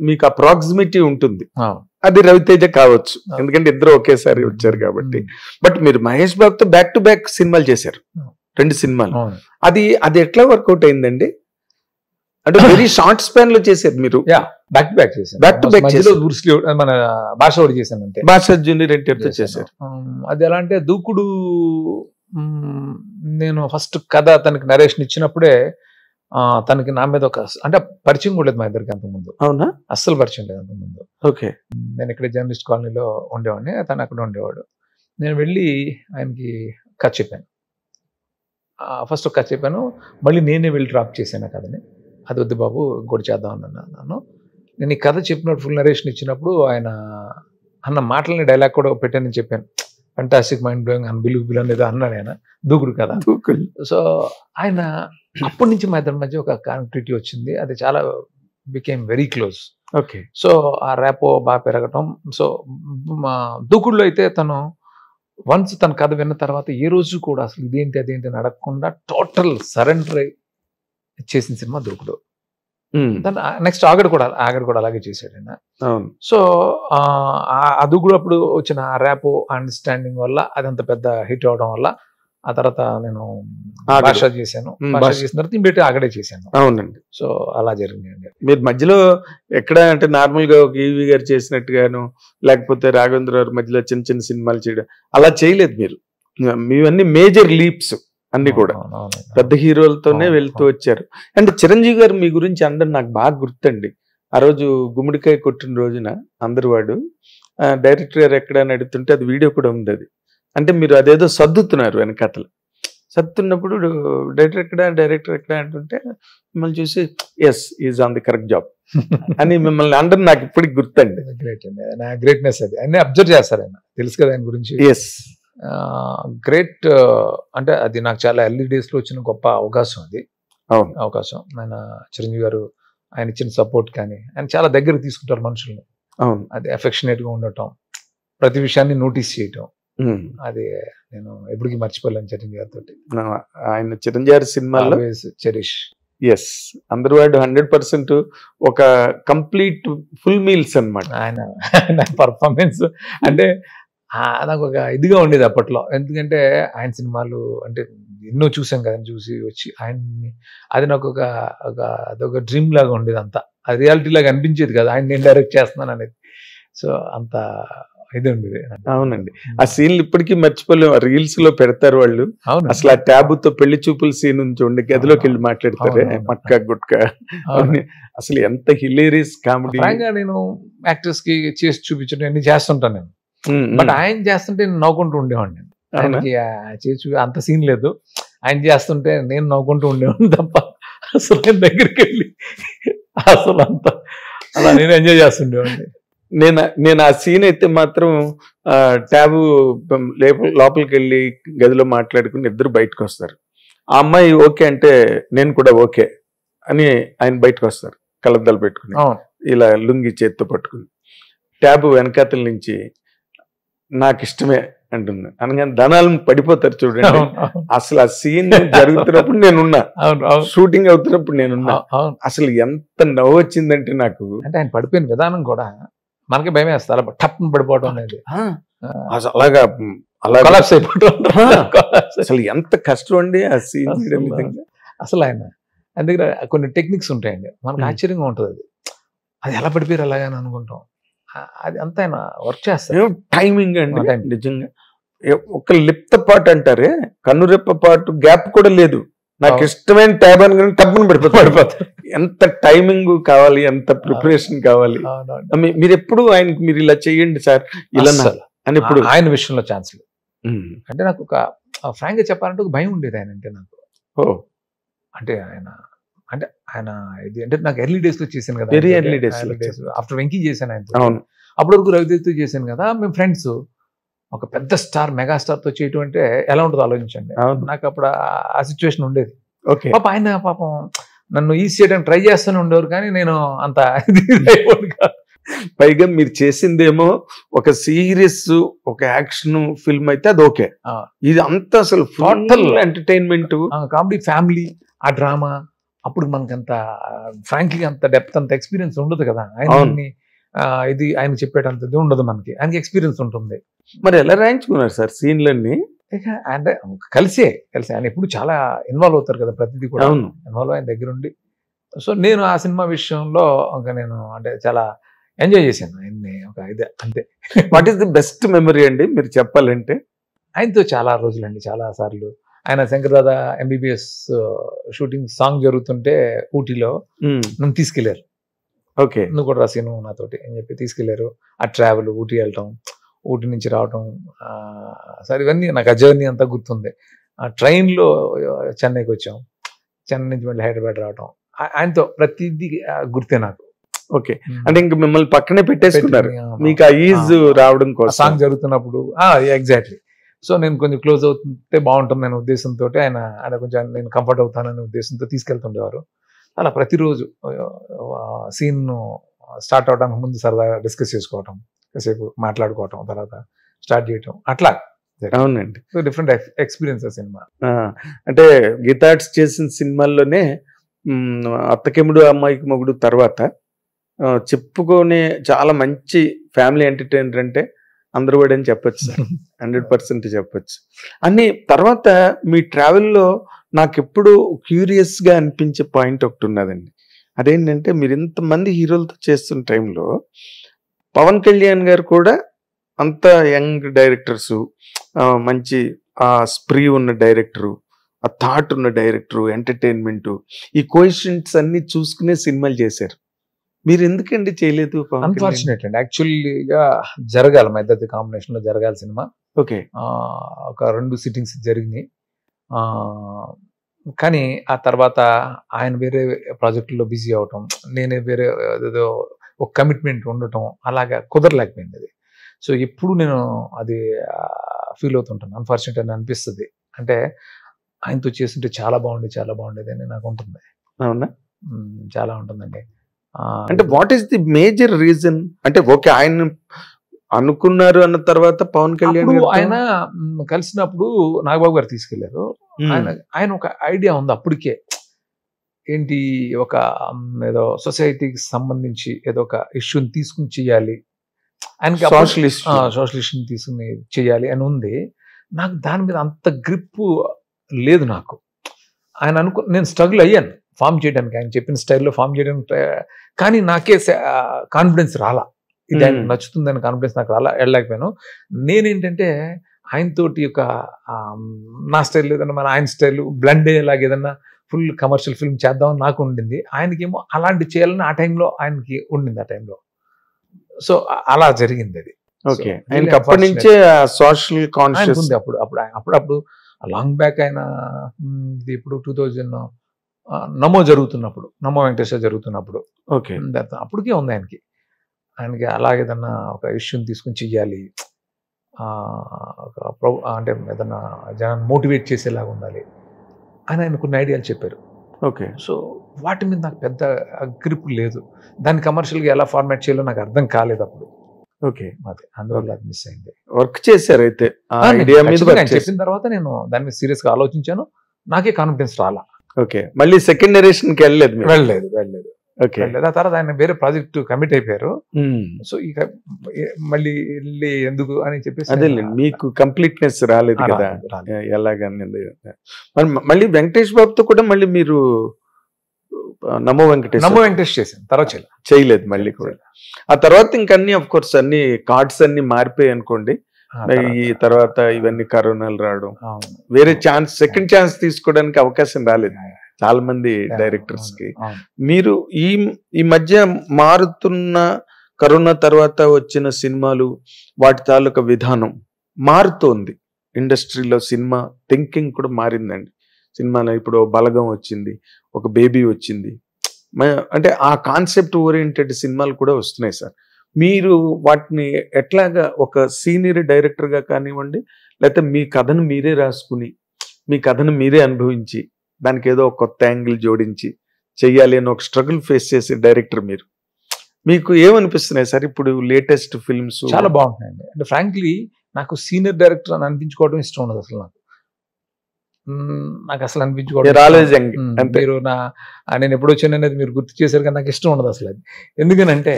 మీకు ఆ ప్రాక్సిమిటీ ఉంటుంది. అది రవితేజ కావచ్చు, ఎందుకంటే ఇద్దరు ఒకేసారి వచ్చారు కాబట్టి. బట్ మీరు మహేష్ బాబుతో బ్యాక్ టు బ్యాక్ సినిమాలు చేశారు, 2 సినిమాలు. అది ఎట్లా వర్కౌట్ అయిందండి? అంటే వెరీ షార్ట్ స్పాన్ లో చేశారు మీరు. బ్యాక్ టు బ్యాక్ చేశారు, బ్యాక్ టు బ్యాక్ మన భాష ఒకటి చేశాను అంతే, భాష జూనియర్ ఎన్టీఆర్ తో చేశారు. అది ఎలా అంటే దూకుడు, నేను ఫస్ట్ కథ తనకి నరేషన్ ఇచ్చినప్పుడే తనకి నా మీద ఒక అంటే పరిచయం కూడా లేదు మా ఇద్దరికి అంతకుముందు. అవునా? అస్సలు పరిచయం లేదు అంతకుముందు. ఓకే. నేను ఇక్కడ జర్నలిస్ట్ కాలనీలో ఉండేవాడిని, తను అక్కడ ఉండేవాడు. నేను వెళ్ళి ఆయనకి కథ చెప్పాను, ఫస్ట్ ఒక కథ చెప్పాను, మళ్ళీ నేనే వెళ్ళి డ్రాప్ చేశాను ఆ కథని. అది వద్దు బాబు ఇంకోటి చేద్దాం అన్నాను. నేను ఈ కథ చెప్పినప్పుడు ఫుల్ నరేషన్ ఇచ్చినప్పుడు ఆయన అన్న మాటలని డైలాగ్ కూడా పెట్టానని చెప్పాను, ఫంటాస్టిక్, మైండ్ బ్లోయింగ్, అన్బిలీవబుల్ అనేది అన్నాడు ఆయన, దూకుడు కదా. సో ఆయన అప్పటి నుంచి మా ఇద్దరి మధ్య ఒక కనెక్టివిటీ వచ్చింది, అది చాలా became very close. Okay. So ఆ ర్యాపో బాగా పెరగటం. సో మా దూకుడులో అయితే తను వన్స్ తన కథ విన్న తర్వాత ఏ రోజు కూడా అసలు ఇదేంటి అదేంటి అని అడగకుండా టోటల్ సరెండర్ చేసిన సినిమా దూకుడు. నెక్స్ట్ ఆగడు కూడా అలాగే చేశాడు ఆయన. సో ఆ దూకుడు అప్పుడు వచ్చిన ఆ ర్యాప్ అండర్స్టాండింగ్ వల్ల అదంత పెద్ద హిట్ అవడం వల్ల ఆ తర్వాత నేను భాష చేశాను, భాష చేసిన తర్వాత ఇమ్మీడియట్ ఆగడే చేశాను. అవునండి. సో అలా జరిగింది. మీరు మధ్యలో ఎక్కడ అంటే నార్మల్ గా ఒక ఈవి గారు చేసినట్టుగాను, లేకపోతే రాఘవేంద్ర గారు మధ్యలో చిన్న చిన్న సినిమాలు చేయడం అలా చేయలేదు మీరు. మీవన్నీ మేజర్ లీప్స్ అన్ని కూడా పెద్ద హీరోలతోనే వెళ్తూ వచ్చారు. అంటే చిరంజీవి గారు మీ గురించి అందరు నాకు బాగా గుర్తండి. ఆ రోజు గుమ్మడికాయ కొట్టిన రోజున అందరు వాడు డైరెక్టర్ గారు ఎక్కడ అని అడుగుతుంటే అది వీడియో కూడా ఉంది. అది అంటే మీరు అదేదో సర్దుతున్నారు వెనకతలు, సర్దుతున్నప్పుడు డైరెక్టర్ ఎక్కడ అంటుంటే మిమ్మల్ని చూసి yes is on the correct job అని మిమ్మల్ని అందరు నాకు ఇప్పటికి గుర్తండి. గ్రేట్ అండి, నా గ్రేట్నెస్ అది అన్ని అబ్జర్వ్ చేస్తారు ఆయన, తెలుసు కదా ఆయన గురించి. Yes, great. అంటే అది నాకు చాలా ఎర్లీ డేస్ లో వచ్చిన గొప్ప అవకాశం అది. అవకాశం ఆయన చిరంజీవి గారు ఆయన ఇచ్చిన సపోర్ట్ కానీ, ఆయన చాలా దగ్గర తీసుకుంటారు మనుషుల్ని. అవును, అది అఫెక్షనేట్ గా ఉండటం, ప్రతి విషయాన్ని నోటీస్ చేయటం, అది నేను ఎప్పటికీ మర్చిపోలేను చిరంజీవి గారితో. ఆయన చిరంజీవి గారి సినిమాలో చెరిష్. ఎస్, అందరు వాడు 100% ఒక కంప్లీట్ ఫుల్ మీల్స్ అన్నమాట ఆయన పర్ఫార్మెన్స్. అంటే నాకు ఒక ఇదిగా ఉండేది అప్పట్లో, ఎందుకంటే ఆయన సినిమాలు అంటే ఎన్నో చూసాం కదా, చూసి వచ్చి ఆయన్ని అది నాకు అదొక డ్రీమ్ లాగా ఉండేది అంతా. అది రియాలిటీ లాగా అనిపించేది కదా, ఆయన నేను డైరెక్ట్ చేస్తున్నాను అనేది. సో అంత ఇది ఉండేది. అవునండి, ఆ సీన్లు ఇప్పటికీ మర్చిపోలేము. రీల్స్ లో పెడతారు వాళ్ళు. అవును, అసలు ఆ ట్యాబుతో పెళ్లి చూపుల సీన్ నుంచి ఉండి గదిలోకి వెళ్ళి మాట్లాడతారే అవును. మట్కా గుట్కా, అవును. అసలు ఎంత హిలేరియస్ కామెడీ. ఫ్రాంక్ గా నేను యాక్టర్స్ కి చేసి చూపించడం అన్ని చేస్తుంటాను నేను. బట్ ఆయన చేస్తుంటే నేను నవ్వుకుంటూ ఉండేవాడిని. ఆయనకి చేసి అంత సీన్ లేదు, ఆయన చేస్తుంటే నేను నవ్వుకుంటూ ఉండేవాడిని తప్ప అసలు నేను దగ్గరికి వెళ్ళి అసలు అంత అలా నేను ఎంజాయ్ చేస్తుండేవాడిని. నేను ఆ సీన్ అయితే మాత్రం ట్యాబు లోపలికి వెళ్ళి గదిలో మాట్లాడుకుని ఇద్దరు బయటకు వస్తారు. ఆ అమ్మాయి ఓకే అంటే నేను కూడా ఓకే అని ఆయన బయటకు వస్తారు కళ్ళద్దాలు పెట్టుకుని, ఇలా లుంగి చేత్తో పట్టుకుని. ట్యాబు వెనకాతల నుంచి నాకు ఇష్టమే అంటుంది అనగానే ధనాలను పడిపోతారు చూడండి. అసలు ఆ సీన్ జరుగుతున్నప్పుడు నేనున్నా, షూటింగ్ అవుతున్నప్పుడు నేనున్నా. అసలు ఎంత నవ్వు వచ్చిందంటే నాకు. అంటే ఆయన పడిపోయిన విధానం కూడా మనకి భయం వేస్తా, అలా టప్ని పడిపోవడం అనేది, అలాగా అలా కొలాప్స్ అయిపోవడం. అసలు ఎంత కష్టం అండి ఆ సీన్. అసలు ఆయన దగ్గర కొన్ని టెక్నిక్స్ ఉంటాయండి, మనకు ఆశ్చర్యంగా ఉంటుంది. అది ఎలా పడిపోయారు అలాగని అనుకుంటాం. అది అంతా ఆయన వర్క్ చేస్తారు. టైమింగ్ అండి నిజంగా. ఒక లిప్త పాటు అంటారే, కన్నురెప్ప పాటు గ్యాప్ కూడా లేదు. నాకు ఇష్టమైన ట్యాబ్ అని టప్పుని పడిపోతారు. ఎంత టైమింగ్ కావాలి, ఎంత ప్రిపరేషన్ కావాలి. మీరు ఎప్పుడు ఆయనకి మీరు ఇలా చెయ్యండి సార్ ఇలా అని ఎప్పుడు ఆయన విషయంలో ఛాన్స్ లేదు. అంటే నాకు ఒక ఫ్రాంక్ గా చెప్పాలంటే ఒక భయం ఉండేది ఆయన అంటే నాకు. అంటే ఆయన ఇది అంటే నాకు ఎర్లీ డేస్ లో చేశాను కదా, very early days after Venky చేశాను ఆయన. అప్పటి వరకు రవితేజతో చేశాను కదా. మేము ఫ్రెండ్స్. ఒక పెద్ద స్టార్, మెగా స్టార్ తో చేయటం అంటే ఎలా ఉంటుందో ఆలోచించండి. నాకు అప్పుడు ఆ సిచ్యువేషన్ ఉండేది. పాప ఆయన పాపం నన్ను ఈజీ చేయడానికి ట్రై చేస్తూనే ఉండేవారు, కానీ నేను అంత పైగా మీరు చేసిందేమో ఒక సీరియస్, ఒక యాక్షన్ ఫిల్మ్ అయితే అది ఓకే. ఇది అంతా అసలు టోటల్ ఎంటర్టైన్మెంట్, కామెడీ, ఫ్యామిలీ, ఆ డ్రామా. అప్పుడు మనకి అంత ఫ్రాంక్లీ అంత డెప్త్, అంత ఎక్స్పీరియన్స్ ఉండదు కదా. ఆయన ఇది ఆయన చెప్పేటంతది ఉండదు మనకి, ఆయనకి ఎక్స్పీరియన్స్ ఉంటుంది. మరి ఎలా రాయించుకున్నారు సార్ సీన్లన్నీ? అంటే కలిసి ఆయన ఎప్పుడు చాలా ఇన్వాల్వ్ అవుతారు కదా, ప్రతిదీ కూడా ఇన్వాల్వ్ ఆయన దగ్గర ఉండి. సో నేను ఆ సినిమా విషయంలో ఇంకా నేను అంటే చాలా ఎంజాయ్ చేశాను ఆయన్ని. ఒక ఇదే అంతే. What is the best memory అండి మీరు చెప్పాలంటే? ఆయనతో చాలా రోజులండి, చాలా సార్లు. ఆయన శంకర్దాదా MBBS షూటింగ్ సాంగ్ జరుగుతుంటే ఊటీలో నన్ను తీసుకెళ్లారు. ఓకే, నువ్వు కూడా రాసిను నాతోటి అని చెప్పి తీసుకెళ్లారు. ఆ ట్రావెల్, ఊటీ వెళ్ళటం, ఊటీ నుంచి రావటం, సరే ఇవన్నీ నాకు ఆ జర్నీ అంతా గుర్తుంది. ఆ ట్రైన్లో చెన్నైకి వచ్చాం, చెన్నై నుంచి మళ్ళీ హైదరాబాద్ రావటం, ఆయనతో ప్రతిదీ గుర్తే నాకు. ఓకే, అంటే ఇంక మిమ్మల్ని పక్కనే పెట్టేసుకున్నారు మీకు ఆ ఈజ్ రావడం కోసం. సాంగ్ జరుగుతున్నప్పుడు ఎగ్జాక్ట్లీ. సో నేను కొంచెం క్లోజ్ అవుతుంటే బాగుంటుంది అనే ఉద్దేశంతో ఆయన కొంచెం నేను కంఫర్ట్ అవుతాననే ఉద్దేశంతో తీసుకెళ్తుండేవారు. అలా ప్రతిరోజు సీన్ స్టార్ట్ అవడానికి ముందు సరదాగా డిస్కస్ చేసుకోవటం, కాసేపు మాట్లాడుకోవటం, తర్వాత స్టార్ట్ చేయటం, అట్లా. అవునండి, డిఫరెంట్ ఎక్స్పీరియన్స్ ఆ సినిమా. అంటే గీతార్ట్స్ చేసిన సినిమాల్లోనే అత్తకెముడు అమ్మాయికి మొగుడు తర్వాత చెప్పుకునే చాలా మంచి ఫ్యామిలీ ఎంటర్టైనర్ అంటే అందరూవాడు అని చెప్పొచ్చు సార్. 100% చెప్పొచ్చు. అన్ని తర్వాత మీ ట్రావెల్లో నాకు ఎప్పుడు క్యూరియస్ గా అనిపించే పాయింట్ ఒకటి ఉన్నదండి. అదేంటంటే మీరు ఇంతమంది హీరోలతో చేస్తున్న టైంలో పవన్ కళ్యాణ్ గారు కూడా అంత యంగ్ డైరెక్టర్స్, మంచి ఆ స్ప్రీ ఉన్న డైరెక్టరు, ఆ థాట్ ఉన్న డైరెక్టరు, ఎంటర్టైన్మెంట్, ఈ కోఎఫిషియెంట్స్ అన్ని చూసుకునే సినిమాలు చేశారు. మీరు ఎందుకండి చేయలేదు? అన్ఫార్చునేట్ అండి, యాక్చువల్లీగా జరగాలి మా ఇద్దరి కాంబినేషన్ లో జరగాలి సినిమా. ఓకే, ఒక 2 సిట్టింగ్స్ జరిగినాయి. కానీ ఆ తర్వాత ఆయన వేరే ప్రాజెక్టుల్లో బిజీ అవటం, నేనే వేరే ఏదో ఒక కమిట్మెంట్ ఉండటం, అలాగా కుదరలేకపోయింది అది. సో ఎప్పుడు నేను అది ఫీల్ అవుతుంటాను, అన్ఫార్చునేట్ అని అనిపిస్తుంది. అంటే ఆయనతో చేస్తుంటే చాలా బాగుండేది అని నాకు ఉంటుంది. అవునా? చాలా ఉంటుందండి. అంటే what is the major reason? అంటే ఓకే, ఆయన అనుకున్నారు అన్న తర్వాత పవన్ కళ్యాణ్ ఆయన కలిసినప్పుడు నాగబాబు గారు తీసుకెళ్లారు. ఆయన ఒక ఐడియా ఉంది అప్పటికే, ఏంటి ఒక ఏదో సొసైటీకి సంబంధించి ఏదో ఒక ఇష్యూని తీసుకుని చెయ్యాలి, ఆయనకి సోషలిస్ట్ తీసుకుని చెయ్యాలి అని ఉంది. నాకు దాని మీద అంత గ్రిప్ లేదు నాకు. ఆయన నేను స్ట్రగుల్ అయ్యాను ఫామ్ చేయడానికి, ఆయన చెప్పిన స్టైల్లో ఫామ్ చేయడానికి, కానీ నాకే కాన్ఫిడెన్స్ రాలా ఇది ఆయన నచ్చుతుందని కాన్ఫిడెన్స్ నాకు వెళ్ళలేకపోయాను. నేనేంటంటే ఆయనతోటి ఒక నా స్టైల్ ఏదన్నా మన ఆయన స్టైల్ బ్లెండ్ అయ్యేలాగా ఏదన్నా ఫుల్ కమర్షియల్ ఫిల్మ్ చేద్దామని నాకు ఉండింది. ఆయనకేమో అలాంటి చేయాలని ఆ టైంలో ఆయనకి ఉండింది. ఆ టైంలో సో అలా జరిగింది అది. ఓకే, ఆయనకి అప్పటి నుంచే సోషల్ కాన్షియస్ ఉంది. అప్పుడప్పుడు లాంగ్ బ్యాక్ ఆయన ఇది ఇప్పుడు 2000 నమో జరుగుతున్నప్పుడు, నమో వెంకటేశ్వర జరుగుతున్నప్పుడు ఓకే అప్పటికే ఉంది ఆయనకి అలాగేదన్నా ఒక ఇష్యూని తీసుకుని చెయ్యాలి, అంటే ఏదన్నా జనాన్ని మోటివేట్ చేసేలాగా ఉండాలి అని ఆయన కొన్ని ఐడియాలు చెప్పారు. ఓకే, సో వాటి మీద నాకు పెద్ద గ్రిప్ లేదు. దాన్ని కమర్షియల్గా ఎలా ఫార్మాట్ చేయాలో నాకు అర్థం కాలేదు అప్పుడు. ఓకే, అదే అందువల్ల అది మిస్ అయింది. వర్క్ చేశారు అయితే చెప్పిన తర్వాత నేను దాని మీద సీరియస్ గా ఆలోచించాను. నాకే కాన్ఫిడెన్స్ రాలా. ఓకే, మళ్ళీ సెకండ్ జనరేషన్ కి వెళ్ళలేదు. ఓకే, ఆ తర్వాత ఆయన వేరే ప్రాజెక్ట్ కమిట్ అయిపోయారు. సో ఇక మళ్ళీ వెళ్ళి ఎందుకు అని చెప్పేసి అదే మీకు కంప్లీట్నెస్ రాలేదు కదా ఎలాగనేది. మళ్ళీ వెంకటేష్ బాబుతో కూడా మళ్ళీ మీరు నమో వెంకటేష్ చేశాను, తర్వాత చేయలేదు మళ్ళీ కూడా. ఆ తర్వాత ఇంకన్నీ అఫ్ కోర్స్ అన్ని కార్డ్స్ అన్ని మారిపోయాయి అనుకోండి. ఈ తర్వాత ఇవన్నీ కరోనాలు రావడం, వేరే ఛాన్స్ సెకండ్ ఛాన్స్ తీసుకోవడానికి అవకాశం రాలేదు చాలా మంది డైరెక్టర్స్ కి. మీరు ఈ మధ్య మారుతున్న కరోనా తర్వాత వచ్చిన సినిమాలు వాటి తాలూకా విధానం మారుతోంది. ఇండస్ట్రీలో సినిమా థింకింగ్ కూడా మారిందండి. సినిమాలో ఇప్పుడు బలగం వచ్చింది, ఒక బేబీ వచ్చింది, అంటే ఆ కాన్సెప్ట్ ఓరియంటెడ్ సినిమాలు కూడా వస్తున్నాయి సార్. మీరు వాటిని ఎట్లాగా ఒక సీనియర్ డైరెక్టర్గా కానివ్వండి, లేకపోతే మీ కథను మీరే రాసుకుని మీ కథను మీరే అనుభవించి దానికి ఏదో ఒక కొత్త యాంగిల్ జోడించి చెయ్యాలి అని ఒక స్ట్రగుల్ ఫేస్ చేసే డైరెక్టర్ మీరు, మీకు ఏమనిపిస్తున్నాయి సార్ ఇప్పుడు లేటెస్ట్ ఫిల్మ్స్? చాలా బాగుంటున్నాయండి. అంటే ఫ్రాంక్లీ నాకు సీనియర్ డైరెక్టర్ అని అనిపించుకోవడం ఇష్టం ఉండదు అసలు. నాకు అసలు అనిపించుకోవడం మీరు నేను ఎప్పుడు వచ్చాను అనేది మీరు గుర్తు చేశారు కానీ నాకు ఇష్టం ఉండదు అసలు అది. ఎందుకనంటే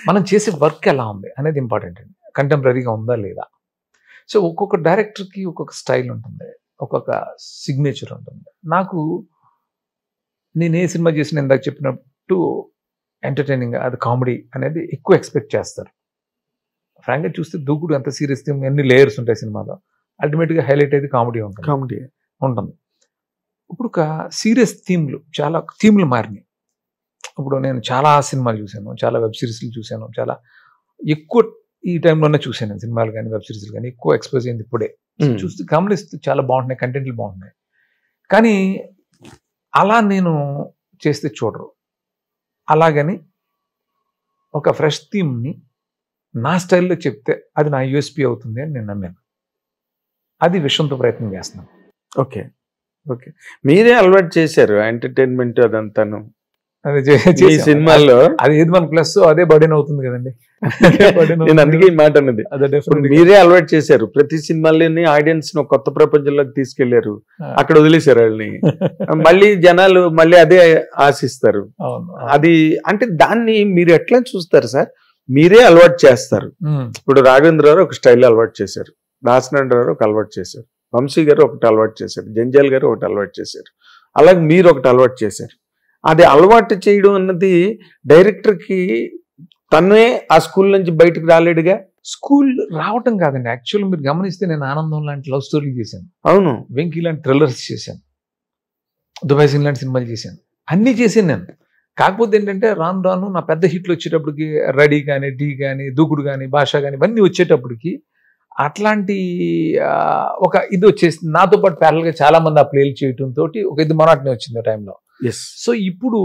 మనం చేసే వర్క్ ఎలా ఉంది అనేది ఇంపార్టెంట్ అండి, కంటెంపరీగా ఉందా లేదా. సో ఒక్కొక్క డైరెక్టర్కి ఒక్కొక్క స్టైల్ ఉంటుంది, ఒక్కొక్క సిగ్నేచర్ ఉంటుంది. నాకు నేను ఏ సినిమా చేసిన ఇందాక చెప్పినట్టు ఎంటర్టైనింగ్, అది కామెడీ అనేది ఎక్కువ ఎక్స్పెక్ట్ చేస్తారు. ఫ్రాంక్గా చూస్తే దూకుడు ఎంత సీరియస్ థీమ్, ఎన్ని లేయర్స్ ఉంటాయి సినిమాలో, అల్టిమేట్గా హైలైట్ అయితే కామెడీ ఉంటుంది. ఇప్పుడు ఒక సీరియస్ చాలా థీమ్లు మారినాయి. ఇప్పుడు నేను చాలా సినిమాలు చూశాను, చాలా వెబ్ సిరీస్లు చూశాను, చాలా ఎక్కువ ఈ టైంలోనే చూశాను సినిమాలు కానీ వెబ్ సిరీస్లు కానీ. ఎక్కువ ఎక్స్పోజ్ అయింది ఇప్పుడే. చూస్తే గమనిస్తూ చాలా బాగుంటున్నాయి, కంటెంట్లు బాగుంటున్నాయి. కానీ అలా నేను చేస్తే చూడరు. అలాగని ఒక ఫ్రెష్ థీమ్ని నా స్టైల్లో చెప్తే అది నా యూఎస్పీ అవుతుంది అని నేను నమ్మాను. అది విషయంతో ప్రయత్నం చేస్తున్నాను. ఓకే ఓకే, మీరే అలవాటు చేశారు ఎంటర్టైన్మెంట్ అదంతాను ఈ సినిమాల్లో. అది ఏది మన ప్లస్ అదే బర్డెన్ అవుతుంది కదండి. నేను అందుకే ఈ మాట అన్నది, మీరే అలవాటు చేశారు. ప్రతి సినిమాలోని ఆడియన్స్ ను కొత్త ప్రపంచంలోకి తీసుకెళ్లారు, అక్కడ వదిలేశారు వాళ్ళని. మళ్ళీ జనాలు మళ్ళీ అదే ఆశిస్తారు. అది అంటే దాన్ని మీరు ఎట్లా చూస్తారు సార్? మీరే అలవాటు చేస్తారు. ఇప్పుడు రాఘవేంద్ర ఒక స్టైల్ అలవాటు చేశారు, దాసనారాయణ ఒక అలవాటు చేశారు, వంశీ గారు ఒకటి అలవాటు చేశారు, జంజాల్ గారు ఒకటి అలవాటు చేశారు, అలాగే మీరు ఒకటి అలవాటు చేశారు. అది అలవాటు చేయడం అన్నది డైరెక్టర్కి తనే ఆ స్కూల్ నుంచి బయటకు రాలేడుగా. స్కూల్ రావటం కాదండి, యాక్చువల్ మీరు గమనిస్తే నేను ఆనందం లాంటి లవ్ స్టోరీలు చేశాను, అవును, వెంకీ లాంటి థ్రిల్లర్స్ చేశాను, దుబాయ్ సింగ్ లాంటి సినిమాలు చేశాను, అన్నీ చేశాను నేను. కాకపోతే ఏంటంటే రాను రాను నా పెద్ద హిట్లు వచ్చేటప్పటికి రెడీ కానీ, ఢీ కానీ, దూకుడు కానీ, భాష కానీ ఇవన్నీ వచ్చేటప్పటికి అట్లాంటి ఒక ఇది వచ్చేసింది. నాతో పాటు ప్యారల్గా చాలా మంది ఆ ప్లేలు చేయడంతో ఒక ఇది మొనాటనే వచ్చింది ఆ టైంలో. సో ఇప్పుడు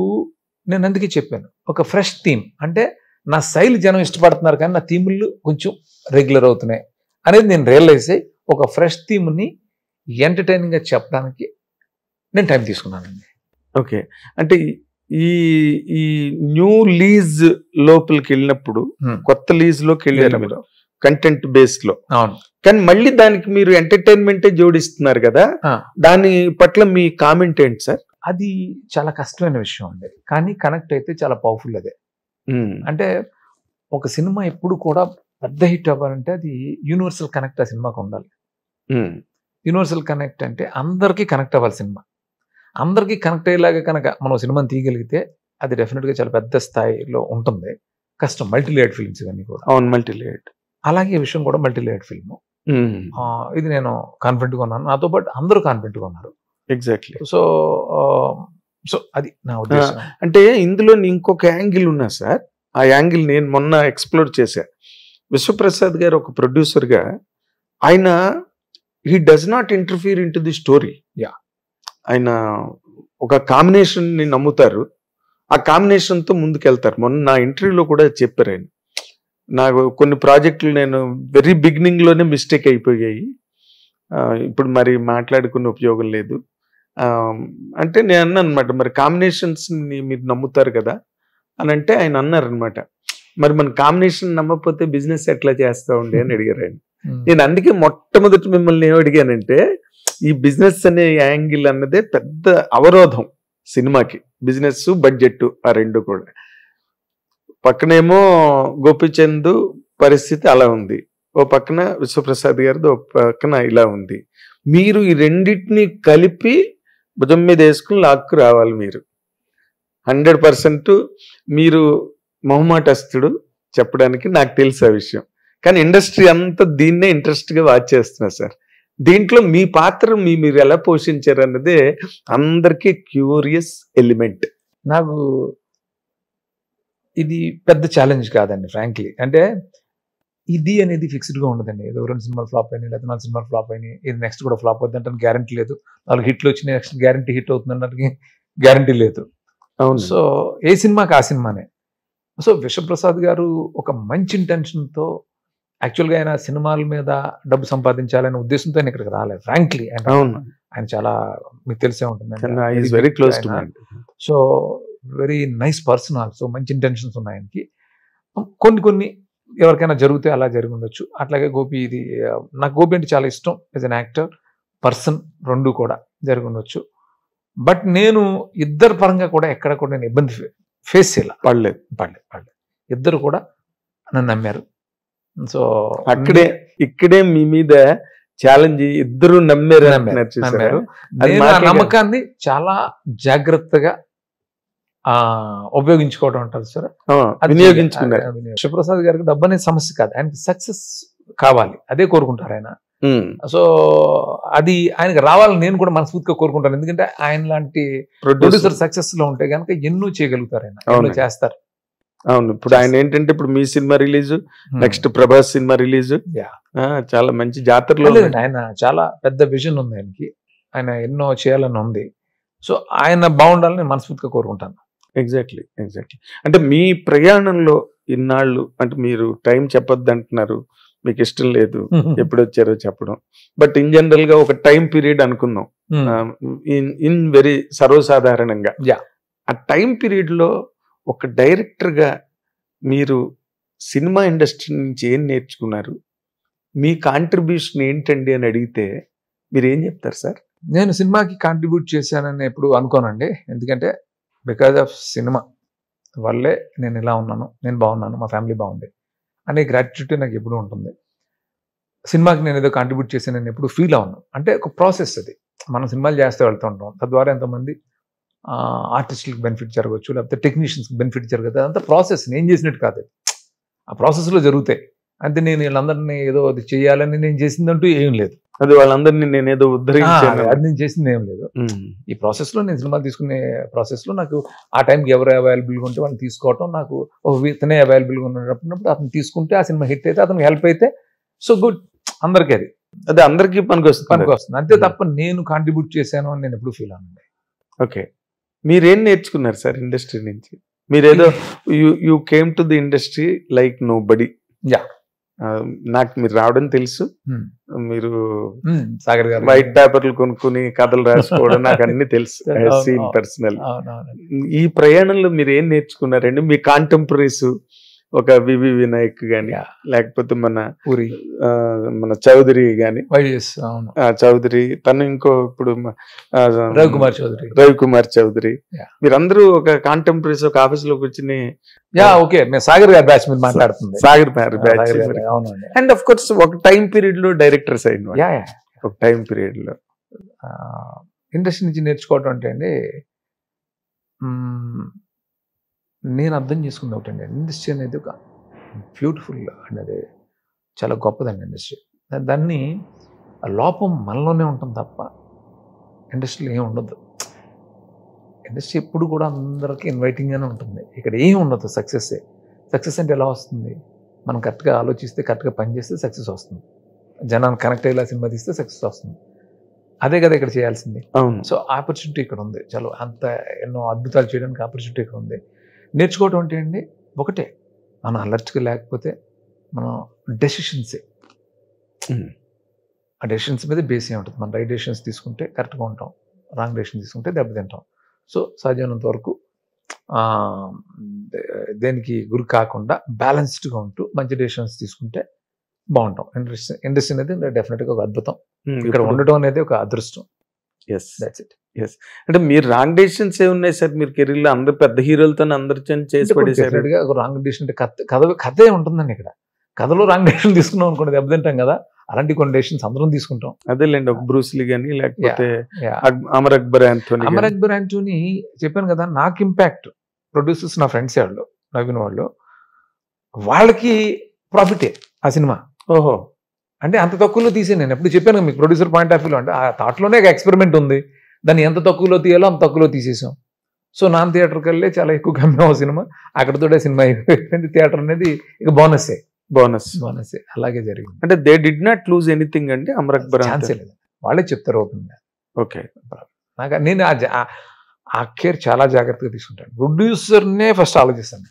నేను అందుకే చెప్పాను, ఒక ఫ్రెష్ థీమ్ అంటే నా స్టైల్ జనం ఇష్టపడుతున్నారు కానీ నా థీములు కొంచెం రెగ్యులర్ అవుతున్నాయి అనేది నేను రియలైజ్ అయ్యి ఒక ఫ్రెష్ థీమ్ని ఎంటర్టైనింగ్గా చెప్పడానికి నేను టైం తీసుకున్నానండి. ఓకే, అంటే ఈ న్యూ లీజ్ లోపలికి వెళ్ళినప్పుడు, కొత్త లీజ్ లోకి వెళ్ళినప్పుడు కంటెంట్ బేస్ లో, అవును, కానీ మళ్ళీ దానికి మీరు ఎంటర్టైన్మెంటే జోడిస్తున్నారు కదా, దాని పట్ల మీ కామెంట్ ఏంటి సార్? అది చాలా కష్టమైన విషయం అండి, కానీ కనెక్ట్ అయితే చాలా పవర్ఫుల్. అదే అంటే ఒక సినిమా ఎప్పుడు కూడా పెద్ద హిట్ అవ్వాలంటే అది యూనివర్సల్ కనెక్ట్ ఆ సినిమాకి ఉండాలి. యూనివర్సల్ కనెక్ట్ అంటే అందరికీ కనెక్ట్ అవ్వాలి సినిమా. అందరికీ కనెక్ట్ అయ్యేలాగా కనుక మనం సినిమాని తీయగలిగితే అది డెఫినెట్గా చాలా పెద్ద స్థాయిలో ఉంటుంది. కష్టం, మల్టీ లేయర్డ్ ఫిల్మ్స్ ఇవన్నీ కూడా. అవును, మల్టీ లేయర్డ్. అలాగే ఈ విషయం కూడా మల్టీ లేయర్డ్ ఫిల్మ్. ఇది నేను కాన్ఫిడెంట్గా ఉన్నాను, నాతో పాటు అందరూ కాన్ఫిడెంట్గా ఉన్నారు. ఎగ్జాక్ట్లీ. సో అది నా ఉద్దేశం. అంటే ఇందులో ఇంకొక యాంగిల్ ఉన్నా సార్, ఆ యాంగిల్ నేను మొన్న ఎక్స్ప్లోర్ చేశా. విశ్వప్రసాద్ గారు ఒక ప్రొడ్యూసర్గా ఆయన he does not interfere in to the story. ఆయన ఒక కాంబినేషన్ని నమ్ముతారు, ఆ కాంబినేషన్తో ముందుకెళ్తారు. మొన్న నా ఇంటర్వ్యూలో కూడా చెప్పారు ఆయన, నాకు కొన్ని ప్రాజెక్టులు నేను వెరీ బిగినింగ్లోనే మిస్టేక్ అయిపోయాయి, ఇప్పుడు మరి మాట్లాడుకునే ఉపయోగం లేదు అంటే నేను అన్నా అనమాట, మరి కాంబినేషన్స్ని మీరు నమ్ముతారు కదా అని అంటే ఆయన అన్నారనమాట, మరి మన కాంబినేషన్ నమ్మకపోతే బిజినెస్ ఎట్లా చేస్తా ఉండే అని అడిగారు ఆయన. నేను అందుకే మొట్టమొదటి మిమ్మల్ని ఏం అడిగానంటే, ఈ బిజినెస్ అనే యాంగిల్ అన్నదే పెద్ద అవరోధం సినిమాకి. బిజినెస్, బడ్జెట్ ఆ రెండు కూడా. పక్కనేమో గోపిచంద్ పరిస్థితి అలా ఉంది, ఓ పక్కన విశ్వప్రసాద్ గారిది ఓ పక్కన ఇలా ఉంది. మీరు ఈ రెండింటిని కలిపి భుజం మీద వేసుకుని లాక్కు రావాలి మీరు. 100% మీరు మొహమాటస్తుడు చెప్పడానికి, నాకు తెలుసు ఆ విషయం. కానీ ఇండస్ట్రీ అంతా దీన్నే ఇంట్రెస్ట్గా వాచ్ చేస్తున్నారు సార్. దీంట్లో మీ పాత్ర మీరు ఎలా పోషించారు అన్నదే అందరికీ క్యూరియస్ ఎలిమెంట్. నాకు ఇది పెద్ద ఛాలెంజ్ కాదండి ఫ్రాంక్లీ. అంటే ఇది అనేది ఫిక్స్డ్గా ఉండదండి. ఏదో 2 సినిమాలు ఫ్లాప్ అయినాయి, లేదా 4 సినిమాలు ఫ్లాప్ అయినాయి, ఇది నెక్స్ట్ కూడా ఫ్లాప్ అవుతుంది అంటే గ్యారంటీ లేదు. 4 హిట్లు వచ్చినాయి, నెక్స్ట్ గ్యారంటీ హిట్ అవుతుంది అంటే గ్యారంటీ లేదు. సో ఏ సినిమాకి ఆ సినిమానే. సో విశ్వప్రసాద్ గారు ఒక మంచి ఇంటెన్షన్తో, యాక్చువల్గా ఆయన సినిమాల మీద డబ్బు సంపాదించాలనే ఉద్దేశంతో ఆయన ఇక్కడికి రాలేదు ఫ్రాంక్లీ. ఆయన చాలా మీకు తెలిసే ఉంటుంది, very close to me. So very nice person also, మంచి ఇంటెన్షన్స్ ఉన్నాయి ఆయనకి. కొన్ని ఎవరికైనా జరిగితే అలా జరిగి ఉండొచ్చు. అట్లాగే గోపి, ఇది నాకు గోపి అంటే చాలా ఇష్టం యాజ్ అన్ యాక్టర్, పర్సన్, రెండు కూడా జరిగి ఉండొచ్చు. బట్ నేను ఇద్దరు పరంగా కూడా ఎక్కడ కూడా నేను ఇబ్బంది ఫేస్ చేయాలి పడలేదు. ఇద్దరు కూడా నన్ను నమ్మారు. సో ఇక్కడే మీ మీద ఛాలెంజ్, ఇద్దరు నమ్మారు. నేను ఆ నమ్మకాన్ని చాలా జాగ్రత్తగా ఉపయోగించుకోవడం అంటారు సార్, వినియోగించుకున్నారు. విశ్వప్రసాద్ గారికి డబ్బు అనేది సమస్య కాదు, ఆయనకి సక్సెస్ కావాలి, అదే కోరుకుంటారు ఆయన. సో అది ఆయనకి రావాలని నేను కూడా మనస్ఫూర్తిగా కోరుకుంటాను. ఎందుకంటే ఆయన లాంటి ప్రొడ్యూసర్ సక్సెస్ లో ఉంటే కనుక ఎన్నో చేయగలుగుతారు, ఆయన ఎన్నో చేస్తారు. అవును, ఇప్పుడు ఆయన ఏంటంటే ఇప్పుడు మీ cinema release, next Prabhas cinema release, చాలా మంచి జాతరలో ఆయన చాలా పెద్ద విజన్ ఉంది ఆయనకి, ఆయన ఎన్నో చేయాలని ఉంది. సో ఆయన బాగుండాలని మనస్ఫూర్తిగా కోరుకుంటాను. ఎగ్జాక్ట్లీ. అంటే మీ ప్రయాణంలో ఇన్నాళ్ళు, అంటే మీరు టైం చెప్పొద్దు అంటున్నారు, మీకు ఇష్టం లేదు ఎప్పుడు వచ్చారో చెప్పడం, బట్ ఇన్ జనరల్ గా ఒక టైం పీరియడ్ అనుకుందాం, ఇన్ వెరీ సర్వసాధారణంగా. ఆ టైం పీరియడ్ లో ఒక డైరెక్టర్ గా మీరు సినిమా ఇండస్ట్రీ నుంచి ఏం నేర్చుకున్నారు, మీ కాంట్రిబ్యూషన్ ఏంటండి అని అడిగితే మీరు ఏం చెప్తారు సార్? నేను సినిమాకి కాంట్రిబ్యూట్ చేశానని ఎప్పుడు అనుకోనండి. ఎందుకంటే బికాజ్ ఆఫ్ సినిమా వల్లే నేను ఇలా ఉన్నాను, నేను బాగున్నాను, మా ఫ్యామిలీ బాగుంది అనే గ్రాటిట్యూడ్ నాకు ఎప్పుడు ఉంటుంది. సినిమాకి నేను ఏదో కాంట్రిబ్యూట్ చేశానని ఎప్పుడు ఫీల్ అవును. అంటే ఒక ప్రాసెస్ అది, మనం సినిమాలు చేస్తూ వెళ్తూ ఉంటాం, తద్వారా ఎంతోమంది ఆర్టిస్టులకు బెనిఫిట్ జరగవచ్చు, లేకపోతే టెక్నీషియన్స్కి బెనిఫిట్ జరగదు. అదంతా ప్రాసెస్, నేను చేసినట్టు కాదు, ఆ ప్రాసెస్లో జరుగుతాయి. అంతే నేను వీళ్ళందరినీ ఏదో అది చేయాలని నేను చేసిందంటూ ఏం లేదు, అది వాళ్ళందరినీ నేను ఏదో ఉద్ధరించాను, అది నేను చేసింది ఏం లేదు. ఈ ప్రాసెస్లో నేను సినిమాలు తీసుకునే ప్రాసెస్లో నాకు ఆ టైంకి ఎవరు అవైలబుల్గా ఉంటే వాళ్ళని తీసుకోవటం, నాకు ఇతనే అవైలబుల్గా ఉన్నప్పుడు అతను తీసుకుంటే ఆ సినిమా హిట్ అయితే, అతనికి హెల్ప్ అయితే సో గుడ్, అందరికీ అది అందరికీ పనికి వస్తుంది. అంతే తప్ప నేను కాంట్రిబ్యూట్ చేశాను అని నేను ఎప్పుడు ఫీల్ అవునండి. ఓకే, మీరేం నేర్చుకున్నారు సార్ ఇండస్ట్రీ నుంచి? మీరేదో you came to the industry like nobody. నాకు మీరు రావడం తెలుసు, మీరు సాగర్ గారు వైట్ పేపర్లు కొనుక్కుని కథలు రాసుకోవడం నాకు అన్ని తెలుసు, సీన్ పర్సనల్. ఈ ప్రయాణంలో మీరు ఏం నేర్చుకున్నారండి? మీ కాంటెంపరీస్ ఒక వివి వినాయక్ గాని, లేకపోతే మన చౌదరి గాని, చౌదరి తను, ఇంకో ఇప్పుడు రవికుమార్ చౌదరి, మీరందరూ ఒక కాంటెంపరీస్ ఒక ఆఫీస్ లో కూర్చుని, సాగర్ గారి బ్యాచ్ మీద మాట్లాడుతుంది, Sagar batch, and of course ఒక టైం పీరియడ్ లో డైరెక్టర్స్ అయిన ఒక టైం పీరియడ్ లో ఇండస్ట్రీ నుంచి నేర్చుకోవటం అంటే అండి, నేను అర్థం చేసుకుంది ఒకటండి, ఇండస్ట్రీ అనేది ఒక బ్యూటిఫుల్ అనేది చాలా గొప్పదండి ఇండస్ట్రీ. దాన్ని లోపం మనలోనే ఉంటుంది తప్ప ఇండస్ట్రీలో ఏమి ఉండదు. ఇండస్ట్రీ ఎప్పుడు కూడా అందరికీ ఇన్వైటింగ్గానే ఉంటుంది. ఇక్కడ ఏమి ఉండదు. సక్సెస్ అంటే ఎలా వస్తుంది? మనం కరెక్ట్గా ఆలోచిస్తే, కరెక్ట్గా పనిచేస్తే సక్సెస్ వస్తుంది. జనాన్ని కనెక్ట్ అయ్యేలా సినిమా తీస్తే సక్సెస్ వస్తుంది. అదే కదా ఇక్కడ చేయాల్సింది. సో ఆపర్చునిటీ ఇక్కడ ఉంది. చాలా అంత ఎన్నో అద్భుతాలు చేయడానికి ఆపర్చునిటీ ఇక్కడ ఉంది. నేర్చుకోవటం అంటే అండి ఒకటే, మనం అలర్ట్గా లేకపోతే మనం డెసిషన్సే, ఆ డెసిషన్స్ మీద బేస్ ఏ ఉంటుంది. మనం రైట్ డెసిషన్స్ తీసుకుంటే కరెక్ట్గా ఉంటాం, రాంగ్ డెసిషన్ తీసుకుంటే దెబ్బతింటాం. సో సహజమైనంత వరకు దేనికి గురి కాకుండా బ్యాలెన్స్డ్గా ఉంటూ మంచి డెసిషన్స్ తీసుకుంటే బాగుంటాం. ఇండస్ట్రీ అనేది డెఫినెట్గా ఒక అద్భుతం. ఇక్కడ ఉండటం అనేది ఒక అదృష్టం. That's it. అంటే మీరు రాంగ్ డెసిషన్స్ ఏ ఉన్నాయి సార్ మీరు కెరీర్ లో? అందరు పెద్ద హీరోలతో అందరు చేసి పడేసారు. ఒక రాంగ్ డెసిషన్ అంటే కథే ఉంటుందండి. ఇక్కడ కథలో రాంగ్ డెసిషన్ తీసుకున్నాం అనుకోండి దెబ్బతింటాం కదా. అలాంటి కొన్ని డెసిషన్స్ అందరం తీసుకుంటాం. అదేలేండి, ఒక బ్రూస్లీ గానీ లేకపోతే అమర్ అక్బర్ యాంటోనీ చెప్పాను కదా. నాకు ఇంపాక్ట్ ప్రొడ్యూసర్స్ నా ఫ్రెండ్స్ వాళ్ళు, నవీన్ వాళ్ళు, వాళ్ళకి ప్రాఫిటే ఆ సినిమా. ఓహో, అంటే అంత తక్కువలో తీసే. నేను ఎప్పుడు చెప్పాను మీకు ప్రొడ్యూసర్ పాయింట్ ఆఫ్ వ్యూలో, అంటే ఆ థాట్లోనే ఒక ఎక్స్పెరిమెంట్ ఉంది. దాన్ని ఎంత తక్కువలో తీయాలో అంత తక్కువలో తీసేసాం. సో నాన్ థియేటర్కి వెళ్ళి చాలా ఎక్కువ కమ్మాం సినిమా. అక్కడతోటే సినిమా అయిపోయింది. థియేటర్ అనేది ఇక బోనస్. అలాగే జరిగింది. అంటే they did not lose anything అండి అమర్ అక్బర్? ఛాన్సే లేదు. వాళ్ళే చెప్తారు ఓపెన్గా. ఓకే, నేను ఆ కేర్ చాలా జాగ్రత్తగా తీసుకుంటాను. ప్రొడ్యూసర్నే ఫస్ట్ ఆలోచిస్తాను.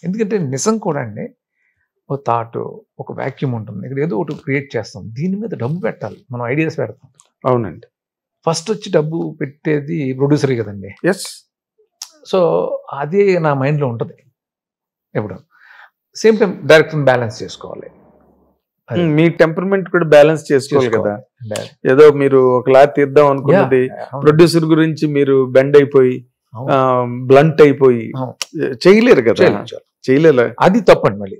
ఎందుకంటే నిజం కూడా అండి, ఒక థాట్, ఒక వ్యాక్యూమ్ ఉంటుంది. ఇక్కడ ఏదో ఒకటి క్రియేట్ చేస్తాం, దీని మీద డబ్బు పెట్టాలి, మనం ఐడియాస్ పెడతాం. అవునండి. ఫస్ట్ వచ్చి డబ్బు పెట్టేది ప్రొడ్యూసరే కదండి. ఎస్. సో అదే నా మైండ్లో ఉంటుంది ఎప్పుడు. సేమ్ టైం డైరెక్టర్ బ్యాలెన్స్ చేసుకోవాలి. మీ టెంపర్మెంట్ కూడా బ్యాలెన్స్ చేసుకోవాలి కదా. ఏదో మీరు ఒకలా తీద్దాం అనుకున్నది ప్రొడ్యూసర్ గురించి మీరు బెండ్ అయిపోయి బ్లంట్ అయిపోయి చేయలేరు కదా. చేయలేరు, అది తప్పండి. మళ్ళీ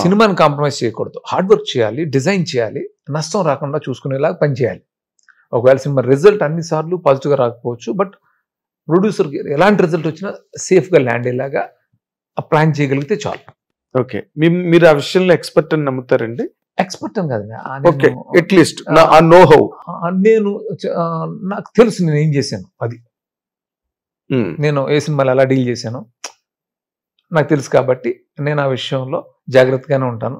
సినిమాని కాంప్రమైజ్ చేయకూడదు. హార్డ్ వర్క్ చేయాలి, డిజైన్ చేయాలి, నష్టం రాకుండా చూసుకునేలాగా పని చేయాలి. ఒకవేళ సినిమా రిజల్ట్ అన్నిసార్లు పాజిటివ్గా రాకపోవచ్చు, బట్ ప్రొడ్యూసర్కి ఎలాంటి రిజల్ట్ వచ్చినా సేఫ్గా ల్యాండ్ అయ్యేలాగా ప్లాన్ చేయగలిగితే చాలు. ఓకే, మీరు ఆ విషయంలో ఎక్స్పర్ట్ అని నమ్ముతారండి? ఎక్స్పర్ట్ అని కాదు, అట్లీస్ట్ నో హౌ. నేను నాకు తెలుసు నేను ఏం చేశాను. అది నేను ఏ సినిమాలు ఎలా డీల్ చేశాను నాకు తెలుసు. కాబట్టి నేను ఆ విషయంలో జాగ్రత్తగానే ఉంటాను.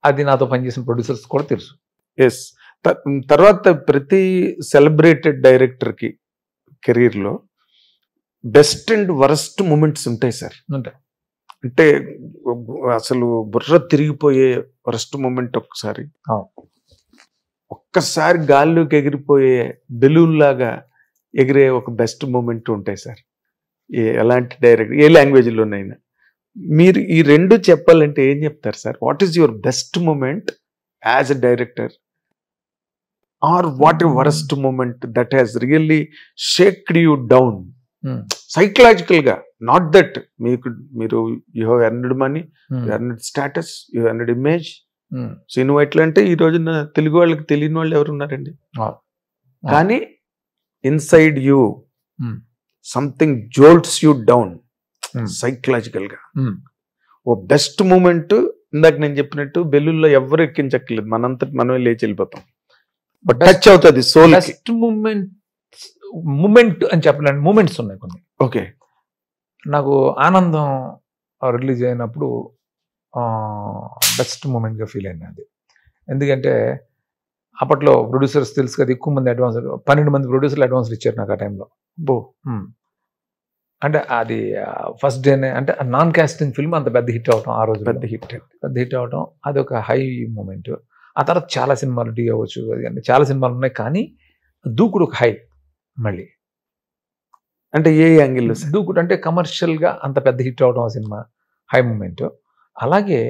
అది నాతో పనిచేసిన ప్రొడ్యూసర్స్ కూడా తెలుసు. ఎస్. తర్వాత ప్రతి సెలబ్రేటెడ్ డైరెక్టర్కి కెరీర్లో బెస్ట్ అండ్ వరస్ట్ మూమెంట్స్ ఉంటాయి సార్. ఉంటాయి. అంటే అసలు బుర్ర తిరిగిపోయే వరస్ట్ మూమెంట్ ఒక్కసారి గాల్లోకి ఎగిరిపోయే బెలూన్ లాగా ఎగిరే ఒక బెస్ట్ మూమెంట్ ఉంటాయి సార్. ఎలాంటి డైరెక్టర్, ఏ లాంగ్వేజ్లోనైనా మీరు ఈ రెండు చెప్పాలంటే ఏం చెప్తారు sir? What is your best moment as a director, or what a worst moment that has really shaked you down psychological గా? నాట్ దట్ మీరు you have earned money, you earned status, you earned image. Seenu Vaitla అంటే ఈ రోజున తెలుగు వాళ్ళకి తెలియని వాళ్ళు ఎవరు ఉన్నారండి? కానీ inside you something jolts you down psychological గా. ఓ బెస్ట్ మూమెంట్ ఇందాక నేను చెప్పినట్టు బెలూన్లో ఎవరు ఎక్కించక్కర్లేదు, మనంతటి మనమే లేచి వెళ్ళిపోతాం. బట్ టచ్ అవుతుంది సోల్. బెస్ట్ మూమెంట్ అని చెప్పలేండి, మూమెంట్స్ ఉన్నాయి కొన్ని. ఓకే, నాకు ఆనందం రిలీజ్ అయినప్పుడు బెస్ట్ మూమెంట్గా ఫీల్ అయింది అది. ఎందుకంటే అప్పట్లో ప్రొడ్యూసర్స్ తెలుసు కదా, ఎక్కువ మంది అడ్వాన్స్, 12 మంది ప్రొడ్యూసర్లు అడ్వాన్స్లు ఇచ్చారు నాకు ఆ టైంలో. అంటే అది ఫస్ట్ డేనే, అంటే నాన్ కాస్టింగ్ ఫిల్మ్ అంత పెద్ద హిట్ అవటం, ఆ రోజు పెద్ద హిట్ అవటం, అది ఒక హై మూమెంట్. ఆ తర్వాత చాలా సినిమాలు డి అవ్వచ్చు, అది చాలా సినిమాలు ఉన్నాయి, కానీ దూకుడు ఒక హై. మళ్ళీ అంటే ఏ యాంగిల్ దూకుడు అంటే కమర్షియల్గా అంత పెద్ద హిట్ అవడం ఆ సినిమా హై మూమెంట్. అలాగే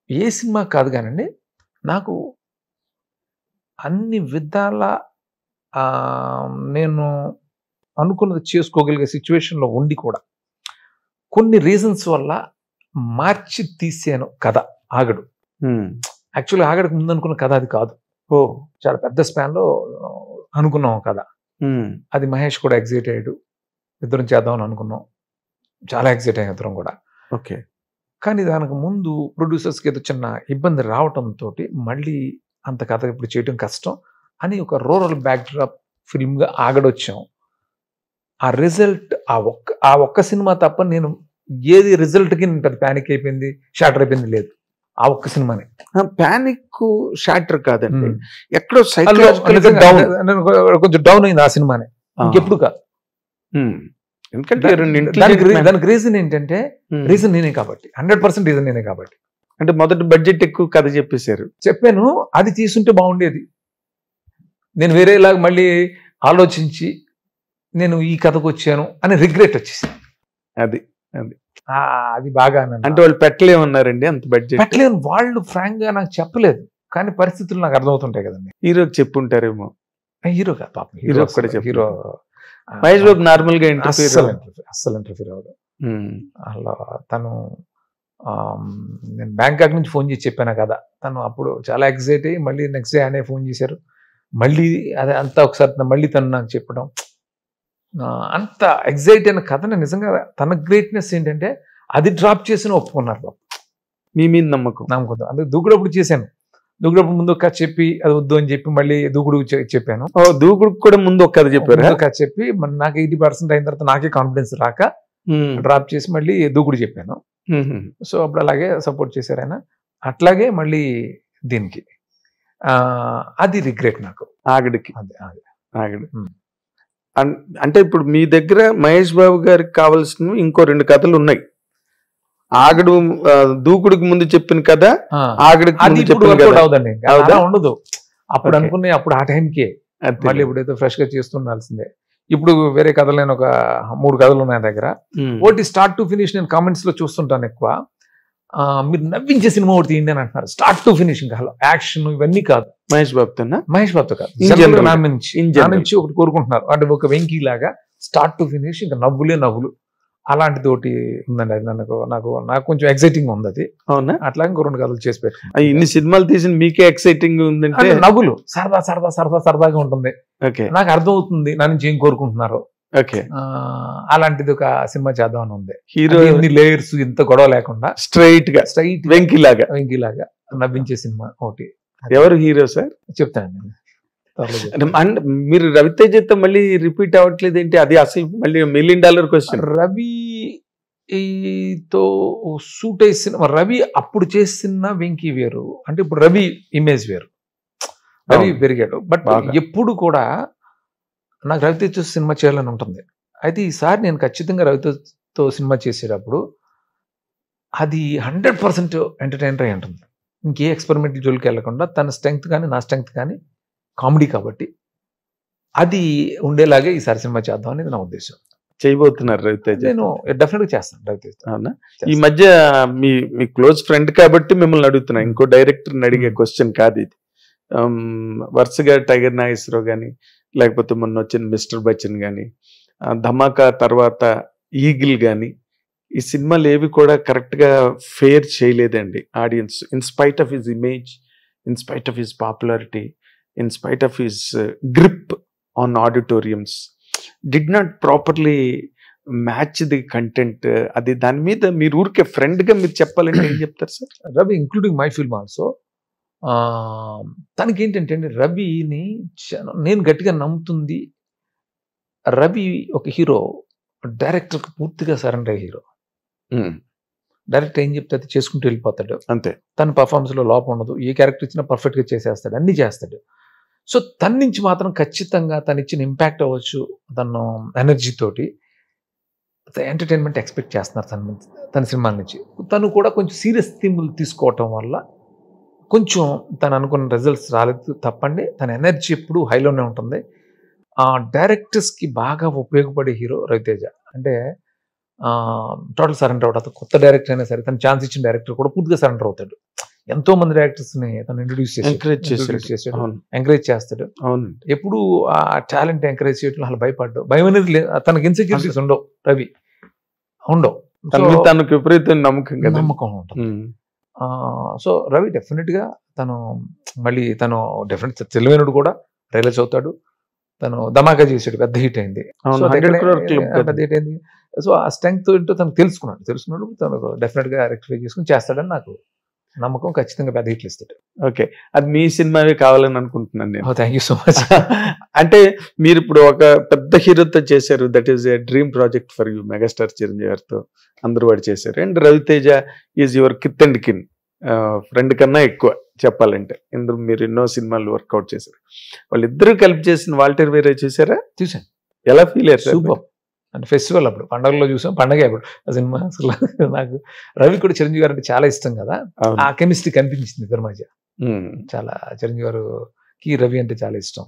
ఏ సినిమా కాదు కానండి, నాకు అన్ని విధాల నేను అనుకున్నది చేసుకోగలిగే సిచ్యువేషన్లో ఉండి కూడా కొన్ని రీజన్స్ వల్ల మార్చి తీసాను కథ ఆగడు. యాక్చువల్లీ ఆగడకు ముందు అనుకున్న కథ అది కాదు. చాలా పెద్ద స్పాన్లో అనుకున్నాం కథ. అది మహేష్ కూడా ఎగ్జైట్ అయ్యాడు, ఇద్దరం చేద్దామని అనుకున్నాం. చాలా ఎక్సైట్ అయిన ఇద్దరం కూడా. ఓకే. కానీ దానికి ముందు ప్రొడ్యూసర్స్కి ఏదో చిన్న ఇబ్బంది రావటంతో మళ్ళీ అంత కథ ఇప్పుడు చేయడం కష్టం అని ఒక రూరల్ బ్యాక్డ్రాప్ ఫిల్మ్గా ఆగడొచ్చాం. ఆ రిజల్ట్ ఆ ఒక్క సినిమా తప్ప నేను ఏది రిజల్ట్కి నేను పెద్ద ప్యానిక్ అయిపోయింది, షాటర్ అయిపోయింది లేదు. ఆ ఒక్క సినిమానే. ప్యానిక్ షాటర్ కాదండి, ఎక్కడో కొంచెం డౌన్ అయింది ఆ సినిమానే, ఇంకెప్పుడు కాదు. ఎందుకంటే దానికి రీజన్ ఏంటంటే రీజన్ నేనే కాబట్టి, 100% రీజన్ నేనే కాబట్టి. అంటే మొదటి బడ్జెట్ ఎక్కువ కథ చెప్పాను, అది తీసుంటే బాగుండేది. నేను వేరేలాగా మళ్ళీ ఆలోచించి నేను ఈ కథకు వచ్చాను అని రిగ్రెట్ వచ్చేసింది. అది బాగా అంటే వాళ్ళు పెట్టలేమన్నారండి అంత బడ్జెట్? పెట్టలేము, వాళ్ళు ఫ్రాంక్ గా నాకు చెప్పలేదు, కానీ పరిస్థితులు నాకు అర్థమవుతుంటాయి కదండి. హీరోకి చెప్పుంటారేమో. హీరో కాదు పాపం, హీరో మహేష్ బాబు నార్మల్ గా అస్సలు ఇంటర్ఫీర్ అవ్వదు. అలా తను నేను బ్యాంకాక్ నుంచి ఫోన్ చేసి చెప్పాను కదా, తను అప్పుడు చాలా ఎక్సైట్ అయ్యి మళ్ళీ నెక్స్ట్ డే ఆయనే ఫోన్ చేశారు. మళ్ళీ అదే అంతా ఒకసారి మళ్ళీ తను నాకు చెప్పడం, అంత ఎగ్జైట్ అయిన కథని నిజంగా తన గ్రేట్నెస్ ఏంటంటే అది డ్రాప్ చేసిన ఒప్పుకున్నారు బాబు. మీ మీద నమ్మకం. అందుకే దూకుడప్పుడు చేశాను. దూకుడప్పుడు ముందు ఒక కథ చెప్పి అది వద్దు అని చెప్పి మళ్ళీ దూకుడు చెప్పాను. దూకుడు కూడా ముందు ఒక కథ చెప్పారు. కథ చెప్పి నాకు 80% అయిన తర్వాత నాకే కాన్ఫిడెన్స్ రాక డ్రాప్ చేసి మళ్ళీ దూకుడు చెప్పాను. సో అప్పుడు అలాగే సపోర్ట్ చేశారు ఆయన. అట్లాగే మళ్ళీ దీనికి అది రిగ్రెట్ నాకు. ఆగడికి ఆగడి అంటే ఇప్పుడు మీ దగ్గర మహేష్ బాబు గారికి కావాల్సిన ఇంకో 2 కథలు ఉన్నాయి. ఆగడు దూకుడికి ముందు చెప్పిన కథ, ఆగడికి ఉండదు. అప్పుడు అనుకునే అప్పుడు ఆ టైంకే మళ్ళీ ఇప్పుడైతే ఫ్రెష్ గా చేస్తుండాల్సిందే. ఇప్పుడు వేరే కథలు నేను ఒక 3 కథలు ఉన్నాయి దగ్గర. ఒకటి స్టార్ట్ టు ఫినిష్ నేను కామెంట్స్ లో చూస్తుంటాను ఎక్కువ, మీరు నవ్వించే సినిమా ఒకటి తీయండి అని అంటున్నారు. స్టార్ట్ టు ఫినిషింగ్ యాక్షన్ ఇవన్నీ కాదు. మహేష్ బాబుతో కాదు, నా నుంచి ఒకటి కోరుకుంటున్నారు. అంటే ఒక వెంకీ లాగా స్టార్ట్ టు ఫినిష్ ఇంకా నవ్వులే నవ్వులు, అలాంటిది ఒకటి ఉందండి. అది నాకు కొంచెం ఎక్సైటింగ్ ఉంది అది. అవునా? అట్లా ఇంకో 2 కథలు చేసి పెట్టుకున్నాను. ఇన్ని సినిమాలు తీసిన మీకే ఎక్సైటింగ్ ఉందంటే నవ్వులు సరదాగా ఉంటుంది. నాకు అర్థం అవుతుంది నా నుంచి ఏం కోరుకుంటున్నారు. అలాంటిది ఒక సినిమా చేద్దాం అని ఉంది. హీరో లేయర్స్ ఇంత గొడవ లేకుండా స్ట్రైట్ వెంకీలాగా నవ్వించే సినిమా ఒకటి. ఎవరు హీరో సార్ చెప్తాను. మీరు రవితేజతో మళ్ళీ రిపీట్ అవ్వట్లేదు ఏంటి? అది అసలు మళ్ళీ $1 million క్వశ్చన్. రవితో సూట్ అయ్యే సినిమా, రవి అప్పుడు చేసిన వెంకీ వేరు, అంటే ఇప్పుడు రవి ఇమేజ్ వేరు. రవి పెరిగాడు. బట్ ఎప్పుడు కూడా నాకు రవితేజ సినిమా చేయాలని ఉంటుంది. అయితే ఈసారి నేను ఖచ్చితంగా రవితేజతో సినిమా చేసేటప్పుడు అది 100% ఎంటర్టైనర్ అయి ఉంటుంది. ఇంకే ఎక్స్పెరిమెంటల్ జోలికి వెళ్ళకుండా తన స్ట్రెంగ్త్ కానీ నా స్ట్రెంగ్త్ కానీ కామెడీ కాబట్టి అది ఉండేలాగే ఈసారి సినిమా చేద్దాం అనేది నా ఉద్దేశం. చేయబోతున్నారు రవితేజ? నేను డెఫినెట్ గా చేస్తాను రవితేజ. అవునా? ఈ మధ్య మీ క్లోజ్ ఫ్రెండ్ కాబట్టి మిమ్మల్ని అడుగుతున్నా, ఇంకో డైరెక్టర్ని అడిగే క్వశ్చన్ కాదు ఇది. వరుసగా టైగర్ నాగేశ్వరరావు కానీ, లేకపోతే మొన్న వచ్చిన మిస్టర్ బచ్చన్ కానీ, ధమాకా తర్వాత ఈగిల్ కానీ, ఈ సినిమాలు ఏవి కూడా కరెక్ట్గా ఫేర్ చేయలేదండి audience. In spite of his image, in spite of his popularity, in spite of his grip on auditoriums, did not properly match the content. అది దాని మీద మీరు ఊరికే ఫ్రెండ్గా మీరు చెప్పాలంటే ఏం చెప్తారు sir? Ravi including my film also, తనకి ఏంటంటే రవిని నేను గట్టిగా నమ్ముతుంది. రవి ఒక హీరో, డైరెక్టర్కి పూర్తిగా సరెండర్ అయ్యే హీరో. డైరెక్టర్ ఏం చెప్తే అది చేసుకుంటూ వెళ్ళిపోతాడు అంతే. తన పర్ఫార్మెన్స్ లో లోపం ఉండదు. ఏ క్యారెక్టర్ ఇచ్చినా పర్ఫెక్ట్ గా చేసేస్తాడు, అన్ని చేస్తాడు. సో తన నుంచి మాత్రం ఖచ్చితంగా తను ఇచ్చిన ఇంపాక్ట్ అవ్వచ్చు, తను ఎనర్జీ తోటి ఎంటర్టైన్మెంట్ ఎక్స్పెక్ట్ చేస్తున్నారు తన సినిమాల నుంచి. తను కూడా కొంచెం సీరియస్ థీమ్లు తీసుకోవటం వల్ల కొంచెం తను అనుకున్న రిజల్ట్స్ రాలేదు తప్పండి. తన ఎనర్జీ ఎప్పుడు హైలోనే ఉంటుంది. డైరెక్టర్స్కి బాగా ఉపయోగపడే హీరో రవితేజ. అంటే టోటల్ సరెండర్ అవుతాడు. కొత్త డైరెక్టర్ అయినా సరే, తను ఛాన్స్ ఇచ్చిన డైరెక్టర్ కూడా పూర్తిగా సరెండర్ అవుతాడు. ఎంతో మంది డైరెక్టర్స్ ని తను ఇంట్రొడ్యూస్ చేసి ఎంకరేజ్ చేస్తాడు. ఎప్పుడు ఆ టాలెంట్ ఎంకరేజ్ చేయడం అలా భయపడ్డాడు. భయం అనేది తనకి ఇన్సెక్యూరిటీస్ ఉండవు. రవి ఉండవు, తనకు విపరీత నమ్మకం ఉంటుంది. సో రవి డెఫినెట్ గా తను డెఫినెట్ తెలివైనడు కూడా రియలైజ్ అవుతాడు. తను ధమాకా చేసాడు, పెద్ద హిట్ అయింది. పెద్ద హిట్ అయింది. సో ఆ స్ట్రెంగ్త్ ఏంటో తనకు తెలుసుకున్నాడు తను డెఫినెట్గా రెక్టిఫై చేసుకుని చేస్తాడని నాకు నమ్మకం. ఖచ్చితంగా పెద్ద హిట్లు ఇస్తాడు. ఓకే, అది మీ సినిమావే కావాలని అనుకుంటున్నాను నేను. Thank you so much. అంటే మీరు ఇప్పుడు ఒక పెద్ద హీరోతో చేశారు, that is a dream project for you. Megastar Chiranjeevi గారితో అందరూ వాడు చేశారు. And Ravi Teja is your kith and kin, friend కన్నా ఎక్కువ చెప్పాలంటే. ఇందులో మీరు ఎన్నో సినిమాలు వర్కౌట్ చేశారు. వాళ్ళిద్దరూ కలిపి చేసిన వాల్టర్ వేరే చూసారా? చూసాను. ఎలా ఫీల్ అయ్యారు? సూపర్. అంటే ఫెస్టివల్ అప్పుడు, పండుగలో చూసాం. పండగే అప్పుడు ఆ సినిమా. అసలు నాకు రవి కూడా చిరంజీవి గారు అంటే చాలా ఇష్టం కదా. ఆ కెమిస్ట్రీ కనిపించింది ఇద్దరి మధ్య. చాలా చిరంజీవి గారికి రవి అంటే చాలా ఇష్టం.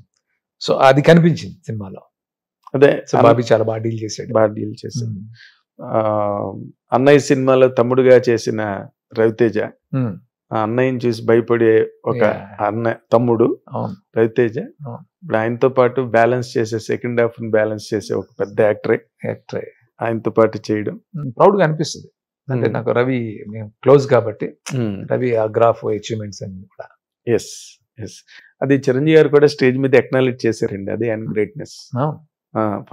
సో అది కనిపించింది సినిమాలో. అదే బాబీ చాలా బాగా డీల్ చేశాడు. అన్నయ్య సినిమాలో తమ్ముడుగా చేసిన రవితేజ, ఆ అన్నయ్యని చూసి భయపడే ఒక తమ్ముడు రవితేజ. ఇప్పుడు ఆయనతో పాటు బ్యాలెన్స్ చేసే, సెకండ్ హాఫ్ బ్యాలెన్స్ చేసే ఒక పెద్ద యాక్టరే ఆయనతో పాటు చేయడం ప్రౌడ్ గా అనిపిస్తుంది. అంటే నాకు రవి మేము క్లోజ్ కాబట్టి రవి ఆ గ్రాఫ్ అచీవ్మెంట్స్ అన్ని కూడా. ఎస్ ఎస్, అది చిరంజీవి గారు కూడా స్టేజ్ మీద ఎక్నాలెడ్జ్ చేశారండి. అది ఆయన గ్రేట్నెస్.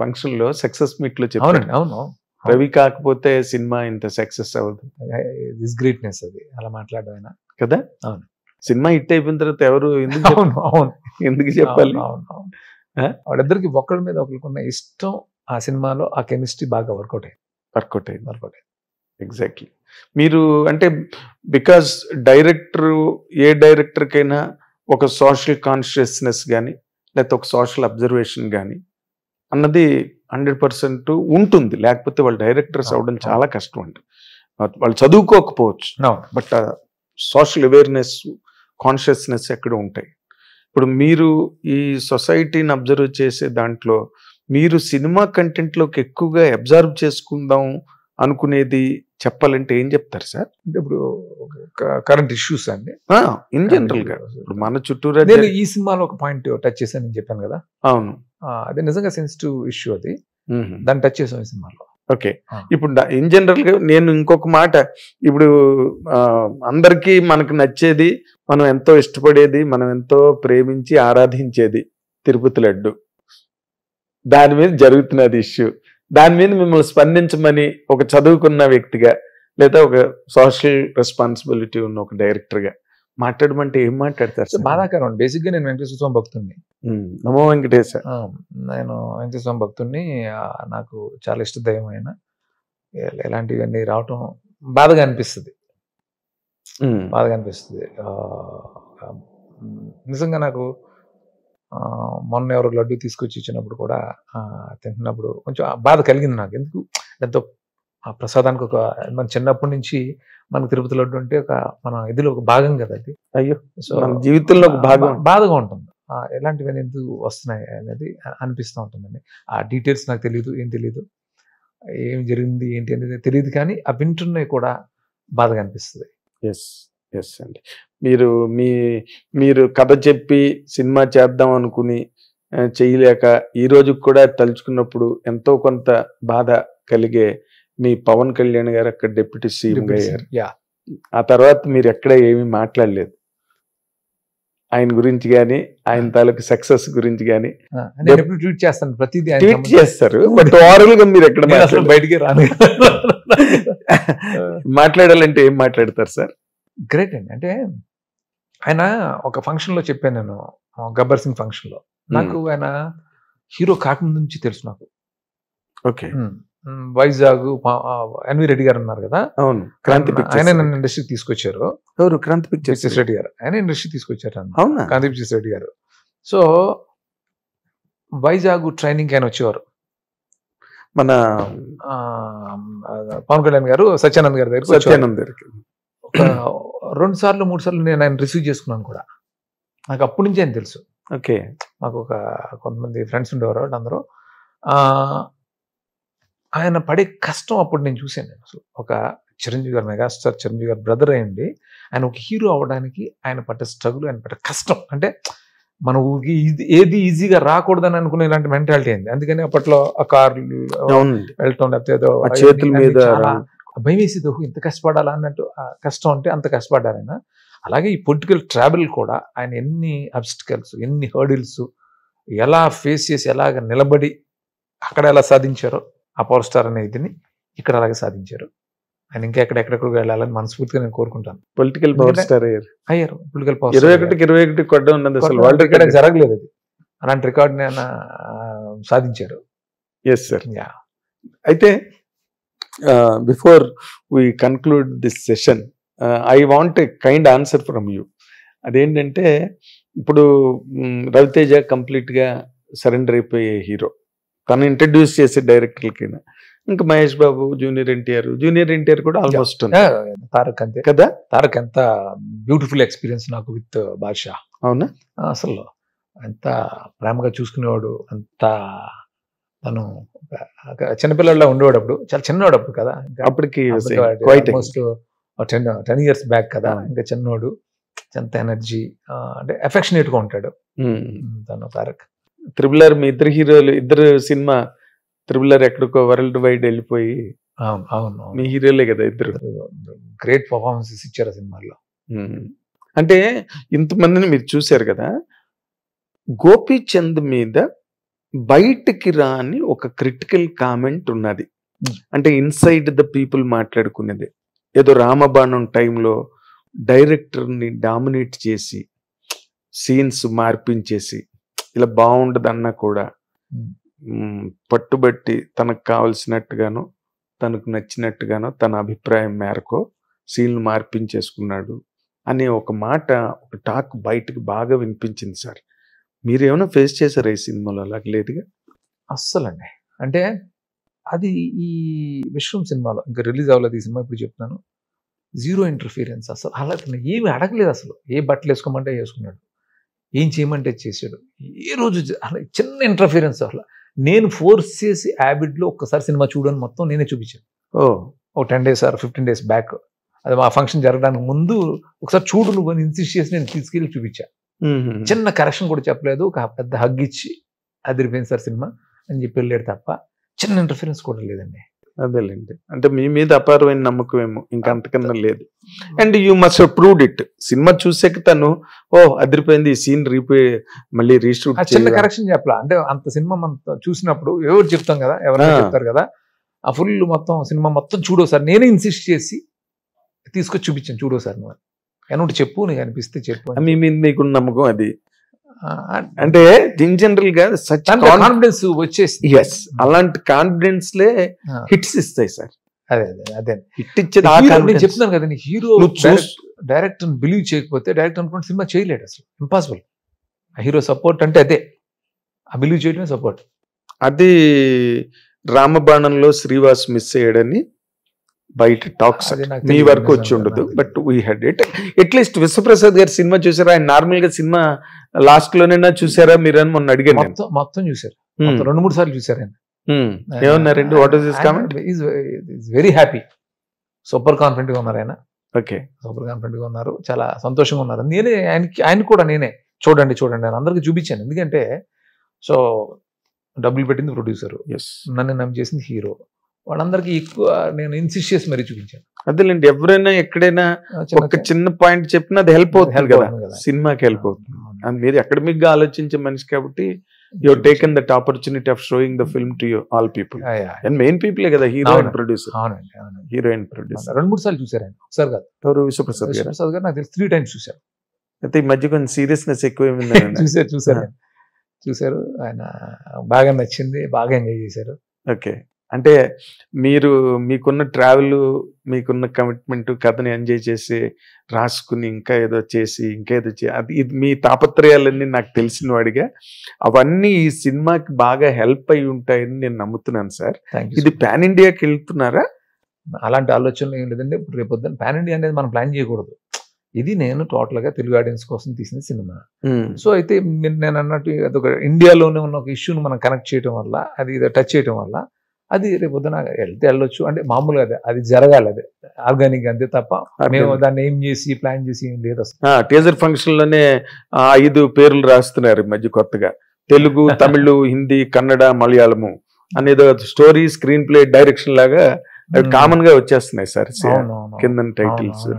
ఫంక్షన్ లో సక్సెస్ మీట్ లో చెప్పారు, అవును రవి కాకపోతే సినిమా ఇంత సక్సెస్ అవ్వదు. దిస్ గ్రేట్నెస్ అది అలా మాట్లాడడం కదా. అవును, సినిమా హిట్ అయిపోయిన తర్వాత ఎవరు ఎందుకు చెప్పాలి? వాళ్ళిద్దరికి ఒకరి మీద ఒకరికున్న ఇష్టం ఆ సినిమాలో ఆ కెమిస్ట్రీ బాగా వర్కౌట్ అయింది. ఎగ్జాక్ట్లీ. మీరు అంటే బికాస్ ఏ డైరెక్టర్కైనా ఒక సోషల్ కాన్షియస్నెస్ కానీ లేకపోతే ఒక సోషల్ అబ్జర్వేషన్ కానీ అన్నది 100% ఉంటుంది. లేకపోతే వాళ్ళు డైరెక్టర్స్ అవ్వడం చాలా కష్టం అండి. వాళ్ళు చదువుకోకపోవచ్చు, బట్ సోషల్ అవేర్నెస్, కాన్షియస్నెస్ ఎక్కడ ఉంటాయి. ఇప్పుడు మీరు ఈ సొసైటీని అబ్జర్వ్ చేసే దాంట్లో మీరు సినిమా కంటెంట్లోకి ఎక్కువగా అబ్జర్వ్ చేసుకుందాం అనుకునేది చెప్పాలంటే ఏం చెప్తారు సార్? అంటే ఇప్పుడు కరెంట్ ఇష్యూస్ అండి ఇన్ జనరల్ గా ఇప్పుడు మన చుట్టూరా. నేను ఈ సినిమాలో ఒక పాయింట్ టచ్ చేశాను చెప్పాను కదా. అవును, అదే నిజంగా సెన్సిటివ్ ఇష్యూ. అది దాన్ని టచ్ చేసాం ఈ సినిమాలో. ఓకే, ఇప్పుడు ఇన్ జనరల్ గా నేను ఇంకొక మాట, ఇప్పుడు అందరికీ మనకు నచ్చేది, మనం ఎంతో ఇష్టపడేది, మనం ఎంతో ప్రేమించి ఆరాధించేది తిరుపతి లడ్డు. దాని మీద జరుగుతున్నది ఇష్యూ. దాని మీద మిమ్మల్ని స్పందించమని ఒక చదువుకున్న వ్యక్తిగా లేదా ఒక సోషల్ రెస్పాన్సిబిలిటీ ఉన్న ఒక డైరెక్టర్గా మాట్లాడమంటే ఏం మాట్లాడతారు? బాధాకరం అండి. బేసిక్గా నేను వెంకటేశ్వర స్వామి భక్తుడిని. నమో వెంకటేశ. నేను వెంకటేశ్వర స్వామి భక్తుడిని. నాకు చాలా ఇష్ట దైవం ఆయన. ఇలాంటివన్నీ రావటం బాధగా అనిపిస్తుంది. నిజంగా నాకు మొన్న ఎవరు లడ్డు తీసుకొచ్చి ఇచ్చినప్పుడు కూడా తింటున్నప్పుడు కొంచెం బాధ కలిగింది నాకు. ఎందుకు ఎంతో ఆ ప్రసాదానికి ఒక మన చిన్నప్పటి నుంచి మనకు తిరుపతి లడ్డు అంటే ఒక మన ఇదిలో ఒక భాగం కదా అది. అయ్యో, సో జీవితంలో ఒక భాగం. బాధగా ఉంటుంది. ఎలాంటివన్నీ ఎందుకు వస్తున్నాయి అనేది అనిపిస్తూ ఉంటుందండి. ఆ డీటెయిల్స్ నాకు తెలియదు, ఏం జరిగింది ఏంటి అనేది తెలియదు, కానీ ఆ వింటున్నాయి కూడా బాధగా అనిపిస్తుంది. ఎస్ ఎస్ అండి. మీరు కథ చెప్పి సినిమా చేద్దాం అనుకుని చేయలేక ఈ రోజు కూడా తలుచుకున్నప్పుడు ఎంతో కొంత బాధ కలిగే మీ పవన్ కళ్యాణ్ గారు అక్కడ డిప్యూటీ సీఎం అయ్యారు. ఆ తర్వాత మీరు ఎక్కడ ఏమీ మాట్లాడలేదు ఆయన గురించి కానీ, ఆయన తాలూకు సక్సెస్ గురించి కానీ. ట్వీట్ చేస్తాను, ప్రతిదీ ట్వీట్ చేస్తారు, బట్ ఓవరాల్ గా మీరు ఎక్కడ బయటికి రాను. మాట్లాడాలంటే ఏం మాట్లాడతారు సార్? గ్రేట్ అండి. అంటే ఆయన ఒక ఫంక్షన్ లో చెప్పాను నేను, గబ్బర్ సింగ్ ఫంక్షన్ లో. నాకు ఆయన హీరో కాకముందు నుంచి తెలుసు నాకు. ఓకే, వైజాగ్ ఎన్వి రెడ్డి గారు ఉన్నారు కదా. అవును, క్రాంతి ఆయన నన్ను ఇండస్ట్రీకి తీసుకొచ్చారు. ఎవరు? క్రాంతి పిక్చర్స్ రెడ్డి గారు. ఆయన ఇండస్ట్రీకి తీసుకొచ్చారు నన్ను. అవునా? క్రాంతి పిక్చర్స్ రెడ్డి గారు. సో వైజాగ్ ట్రైనింగ్ ఆయన వచ్చేవారు. మన పవన్ కళ్యాణ్ గారు సత్యానంద్ గారి దగ్గర. సత్యానంద్ గారికి 2 సార్లు 3 సార్లు నేను ఆయన రిసీవ్ చేసుకున్నాను కూడా. నాకు అప్పటి నుంచి ఆయన తెలుసు. ఓకే, మాకు కొంతమంది ఫ్రెండ్స్ ఉండేవారు. అందరూ ఆయన పడే కష్టం అప్పుడు నేను చూశాను. నేను అసలు ఒక చిరంజీవి గారు, మెగాస్టార్ చిరంజీవి గారు బ్రదర్ అయ్యండి ఆయన ఒక హీరో అవ్వడానికి ఆయన పడ్డ స్ట్రగుల్, ఆయన పడ్డ కష్టం. అంటే మన ఊరికి ఏది ఈజీగా రాకూడదని అనుకునే ఇలాంటి మెంటాలిటీ అయింది. అందుకని అప్పట్లో ఆ కార్లు వెళ్ళటం, లేకపోతే ఏదో చేతుల మీద భయం వేసేది, ఇంత కష్టపడాలా అన్నట్టు. కష్టం అంటే అంత కష్టపడ్డారు ఆయన. అలాగే ఈ పొలిటికల్ ట్రావెల్ కూడా ఆయన ఎన్ని అబ్స్టికల్స్, ఎన్ని హర్డిల్స్ ఎలా ఫేస్ చేసి ఎలాగ నిలబడి అక్కడ ఎలా సాధించారో ఆ పవర్ స్టార్ అనే ఇదిని ఇక్కడ అలాగే సాధించారు. ఆయన ఇంకా ఎక్కడెక్కడికి వెళ్ళాలని మనస్ఫూర్తిగా నేను కోరుకుంటాను. పొలిటికల్ పవర్ స్టార్ అయ్యారు పొలిటికల్ పవర్ 21 కొట్టడం ఉన్నది అసలు వరల్డ్ ఇక్కడ జరగలేదు అది. అలాంటి రికార్డుని ఆయన సాధించారు. Yes sir. అయితే before we conclude this session I want a kind answer from you. అదేంటంటే ఇప్పుడు రవితేజ కంప్లీట్ గా సరెండర్ అయిపోయే హీరో, తను ఇంట్రడ్యూస్ చేసే డైరెక్టర్లకి. ఇంకా మహేష్ బాబు, జూనియర్ ఎన్టీఆర్ కూడా ఆల్మోస్ట్ తారక్ అంతే కదా. తారక్ ఎంత బ్యూటిఫుల్ ఎక్స్పీరియన్స్ నాకు విత్ బాద్షా. అవునా? అసలు ఎంత ప్రేమగా చూసుకునేవాడు, అంత తను చిన్నపిల్లల్లో ఉండేవాడు. అప్పుడు చాలా చిన్నవాడు అప్పుడు కదా, అప్పటికి ఆల్మోస్ట్ 10 years బ్యాక్ కదా. ఇంకా చిన్నవాడు, ఎంత ఎనర్జీ, అంటే అఫెక్షనేట్ గా ఉంటాడు తను తారక్. RRR మీ ఇద్దరు హీరోలు, ఇద్దరు సినిమా RRR ఎక్కడికో వరల్డ్ వైడ్ వెళ్ళిపోయి. అవును, మీ హీరోలే కదా ఇద్దరు. గ్రేట్ పర్ఫార్మెన్సెస్ ఇచ్చారు ఆ సినిమాలో. అంటే ఇంతమందిని మీరు చూశారు కదా. గోపీచంద్ మీద బయటికి రాని ఒక క్రిటికల్ కామెంట్ ఉన్నది. అంటే ఇన్సైడ్ ద పీపుల్ మాట్లాడుకునేది. ఏదో రామబాణం టైంలో డైరెక్టర్ని డామినేట్ చేసి సీన్స్ మార్పించేసి ఇలా బాగుండదన్నా కూడా పట్టుబట్టి తనకు కావలసినట్టుగానో తనకు నచ్చినట్టుగానో తన అభిప్రాయం మేరకు సీన్లు మార్పించేసుకున్నాడు అనే ఒక మాట, ఒక టాక్ బయటకు బాగా వినిపించింది సార్. మీరేమైనా ఫేస్ చేశారా ఈ సినిమాలో? అలాగే లేదుగా అస్సలండి. అంటే అది ఈ విశ్వం సినిమాలో ఇంకా రిలీజ్ అవ్వలేదు ఈ సినిమా. ఇప్పుడు చెప్తున్నాను, 0 interference. అసలు అలా ఏమి అడగలేదు. అసలు ఏ బట్టలు వేసుకోమంటే వేసుకున్నాడు, ఏం చేయమంటే చేశాడు. ఏ రోజు అలా చిన్న ఇంటర్ఫీరెన్స్ అసలు నేను ఫోర్స్ చేసి హ్యాబిట్లో ఒక్కసారి సినిమా చూడని మొత్తం నేనే చూపించాను. ఓ 10 days or 15 days బ్యాక్, అది మా ఫంక్షన్ జరగడానికి ముందు ఒకసారి చూడు నువ్వు అని ఇన్సిస్ట్ చేసి నేను తీసుకెళ్ళి చూపించాను. చిన్న కరెక్షన్ కూడా చెప్పలేదు, ఒక పెద్ద హగ్ ఇచ్చి అదిరిపోయింది సార్ సినిమా అని చెప్పి వెళ్ళాడు తప్ప చిన్న ఇంటర్ఫీరెన్స్ కూడా లేదండి. అదేలేండి, అంటే మీ మీద అపారమైన నమ్మకం ఏమో, ఇంకా అంతకన్నా లేదు. And you must proved it. Cinema చూసాక తను అదిరిపోయింది, ఈ సీన్ మళ్ళీ రీషూట్ చిన్న కరెక్షన్ చెప్పలా. అంటే అంత సినిమా మనం చూసినప్పుడు ఎవరు చెప్తాం కదా, ఎవరైనా చెప్తారు కదా, ఆ ఫుల్ మొత్తం సినిమా మొత్తం చూడో సార్ నేనే ఇన్సిస్ట్ చేసి తీసుకొచ్చి చూపించాను. చూడో సార్ నువ్వు ఏమంటే చెప్పు, నీకు అనిపిస్తే చెప్పు. మీ మీద మీకు నమ్మకం అది. అంటే ఇన్ జనరల్ గా కాన్ఫిడెన్స్ వచ్చేసి అలాంటి కాన్ఫిడెన్స్ లే హిట్స్ ఇస్తాయి సార్. అదే అదే హిట్ ఇచ్చేది నేను చెప్తున్నాను కదా, హీరో డైరెక్టర్ బిలీవ్ చేయకపోతే డైరెక్టర్ అనుకుంటే సినిమా చేయలేడు, అసలు ఇంపాసిబుల్. ఆ హీరో సపోర్ట్ అంటే అదే, ఆ బిలీవ్ చేయడమే సపోర్ట్. అది రామబాణంలో శ్రీవాస్ మిస్ అయ్యాడని బయట టాక్స్ మీ వరకు వచ్చి ఉండదు, but we had it. At least Vishwaprasad గారి సినిమా చూసారా? ఆయన నార్మల్ గా సినిమా లాస్ట్ లోనైనా చూసారా మీరు అని మొన్న అడిగాను. మొత్తం చూసారు, 2-3 సార్లు చూసారు ఆయన. ఏమన్నారండి? What is this comment? Is very happy, super confident గా ఉన్నారు ఆయన. ఓకే, సూపర్ కాన్ఫిడెంట్ గా ఉన్నారు, చాలా సంతోషంగా ఉన్నారు. నేనే ఆయన కూడా నేనే చూడండి అని అందరికి చూపించాను. ఎందుకంటే సో డబ్బులు పెట్టింది ప్రొడ్యూసర్, నన్ను నమ్మి చేసింది హీరో, వాళ్ళందరికీ ఎక్కువ నేను ఇన్సిస్ట్ చేసి మరీ చూపించాను. అదేలేండి, ఎవరైనా ఎక్కడైనా ఒక చిన్న పాయింట్ చెప్పినా అది హెల్ప్ అవుతుంది కదా, సినిమాకి హెల్ప్ అవుతుంది. మీరు అకాడమిక్ గా ఆలోచించే మనిషి కాబట్టి you have taken that opportunity of showing the film to all people. And main people కదా, hero and producer. Heroine producer 2-3 సార్లు చూసారు ఆయన. ఒకసారి కాదు, ఎవరు? విశ్వప్రసాద్ గారు నాకు తెలిసి 3 times చూసారు. అయితే ఈ మధ్య కొంచెం సీరియస్నెస్ ఎక్కువ చూసారు ఆయన, బాగా నచ్చింది, బాగా ఎంజాయ్ చేశారు. ఓకే, అంటే మీరు మీకున్న ట్రావెల్, మీకున్న కమిట్మెంట్, కథని ఎంజాయ్ చేసి రాసుకుని ఇంకా ఏదో చేసి అది ఇది మీ తాపత్రయాలన్నీ నాకు తెలిసిన వాడిగా అవన్నీ ఈ సినిమాకి బాగా హెల్ప్ అయి ఉంటాయని నేను నమ్ముతున్నాను సార్. ఇది పాన్ ఇండియాకి వెళ్తున్నారా? అలాంటి ఆలోచనలు ఏం లేదండి. ఇప్పుడు రేపొద్దున పాన్ ఇండియా అనేది మనం ప్లాన్ చేయకూడదు. ఇది నేను టోటల్ గా తెలుగు ఆడియన్స్ కోసం తీసిన సినిమా. సో అయితే నేను అన్నట్టు అదొక ఇండియాలోనే ఉన్న ఒక ఇష్యూని మనం కనెక్ట్ చేయడం వల్ల, అది టచ్ చేయడం వల్ల అది రేపొద్దున వెళ్తే వెళ్ళొచ్చు. అంటే మామూలుగా అది జరగాలి, అదే ఆర్గానిక్ అంతే తప్ప మేము దాన్ని ఏం చేసి ప్లాన్ చేసి ఏం లేదు. అసలు టీజర్ ఫంక్షన్ లోనే 5 పేర్లు రాస్తున్నారు మధ్య కొత్తగా, తెలుగు, తమిళ్, హిందీ, కన్నడ, మలయాళము అనేది స్టోరీ, స్క్రీన్ ప్లే, డైరెక్షన్ లాగా అవి కామన్ గా వచ్చేస్తున్నాయి సార్ కింద టైటిల్స్.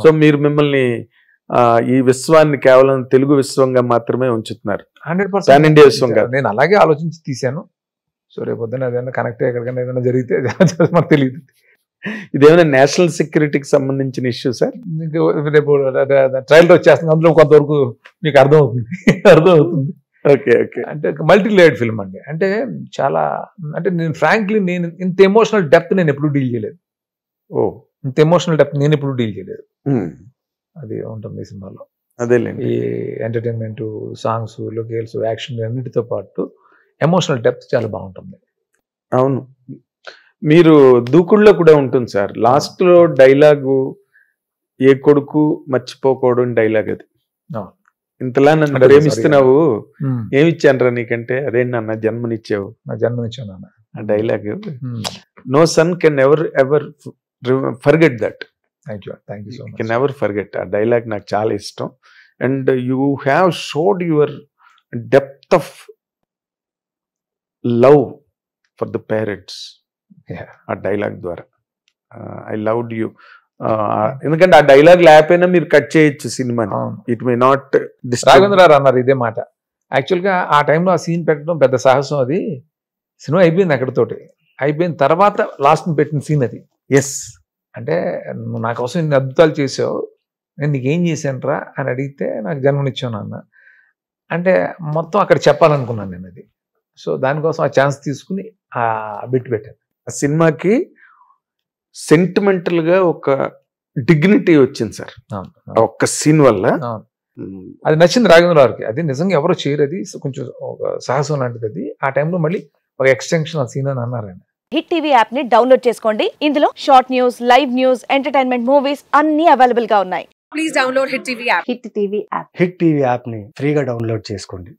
సో మీరు మిమ్మల్ని ఈ విశ్వాన్ని కేవలం తెలుగు విశ్వంగా మాత్రమే ఉంచుతున్నారు, 100% ఇండియా విశ్వం కాదు. నేను అలాగే ఆలోచించి తీశాను. సో రేపు పొద్దున్న ఏదైనా కనెక్ట్ ఎక్కడికైనా ఏదైనా జరిగితే మాకు తెలియదు. ఇదేమైనా నేషనల్ సెక్యూరిటీకి సంబంధించిన ఇష్యూ సార్? రేపు ట్రైలర్ వచ్చేస్తుంది, అందులో కొంతవరకు మీకు అర్థమవుతుంది. Okay okay. అంటే మల్టీ లేయర్డ్ ఫిల్మ్ అండి. అంటే చాలా, అంటే నేను ఫ్రాంక్లీ నేను ఇంత ఎమోషనల్ డెప్త్ నేను ఎప్పుడు డీల్ చేయలేదు. ఇంత ఎమోషనల్ డెప్త్ నేను ఎప్పుడు డీల్ చేయలేదు. అది ఉంటుంది ఈ సినిమాలో. అదేలేండి. ఈ ఎంటర్టైన్మెంట్, సాంగ్స్, లొకేల్స్, యాక్షన్ అన్నిటితో పాటు ఎమోషనల్ డెప్త్ చాలా బాగుంటుంది. అవును, మీరు దూకుడులో కూడా ఉంటుంది సార్. లాస్ట్ లో డైలాగు ఏ కొడుకు మర్చిపోకూడని డైలాగ్ అది. ఇంతలా నన్ను ప్రేమిస్తున్నావు, ఏమిచ్చానరా నీకంటే, అదేంటన్న జన్మనిచ్చావు, నా జన్మనిచ్చాను అన్న. ఆ dialogue no son can ever forget that. Thank you so much. Can ever forget. ఆ డైలాగ్ నాకు చాలా ఇష్టం. And you have showed your depth of love for the parents ఆ డైలాగ్ ద్వారా. I loved you. ఎందుకంటే ఆ డైలాగ్ లేకపోయినా మీరు కట్ చేయొచ్చు సినిమాని. It may not. రాఘవేంద్ర గారు అన్నారు ఇదే మాట. యాక్చువల్గా ఆ టైంలో ఆ సీన్ పెట్టడం పెద్ద సాహసం. అది సినిమా అయిపోయింది, అక్కడితోటి అయిపోయిన తర్వాత లాస్ట్ పెట్టిన సీన్ అది. ఎస్, అంటే నువ్వు నా కోసం ఇన్ని అద్భుతాలు చేసావు, నేను నీకేం చేశానురా అని అడిగితే నాకు జన్మనిచ్చాను అన్న. అంటే మొత్తం అక్కడ చెప్పాలనుకున్నాను నేను అది. సో దానికోసం ఆ ఛాన్స్ తీసుకుని ఆ బిట్ పెట్టాను. ఆ సినిమాకి సెంటిమెంటల్ గా ఒక డిగ్నిటీ వచ్చింది సార్ ఒక్క సీన్ వల్ల. అది నచ్చింది రాఘవేంద్ర గారికి. అది నిజంగా ఎవరో చేయరు, అది కొంచెం ఒక సాహసం లాంటిది. అది ఆ టైంలో మళ్ళీ ఒక ఎక్స్టెన్షన్ ఆ సీన్ అని అన్నారు ఆయన. హిట్ టీవీ యాప్ ని డౌన్లోడ్ చేసుకోండి. ఇందులో short news, live news, entertainment movies అన్ని అవైలబుల్ గా ఉన్నాయి. Please download hit TV app. Hit TV app. Hit TV app ని ఫ్రీగా డౌన్లోడ్ చేసుకోండి.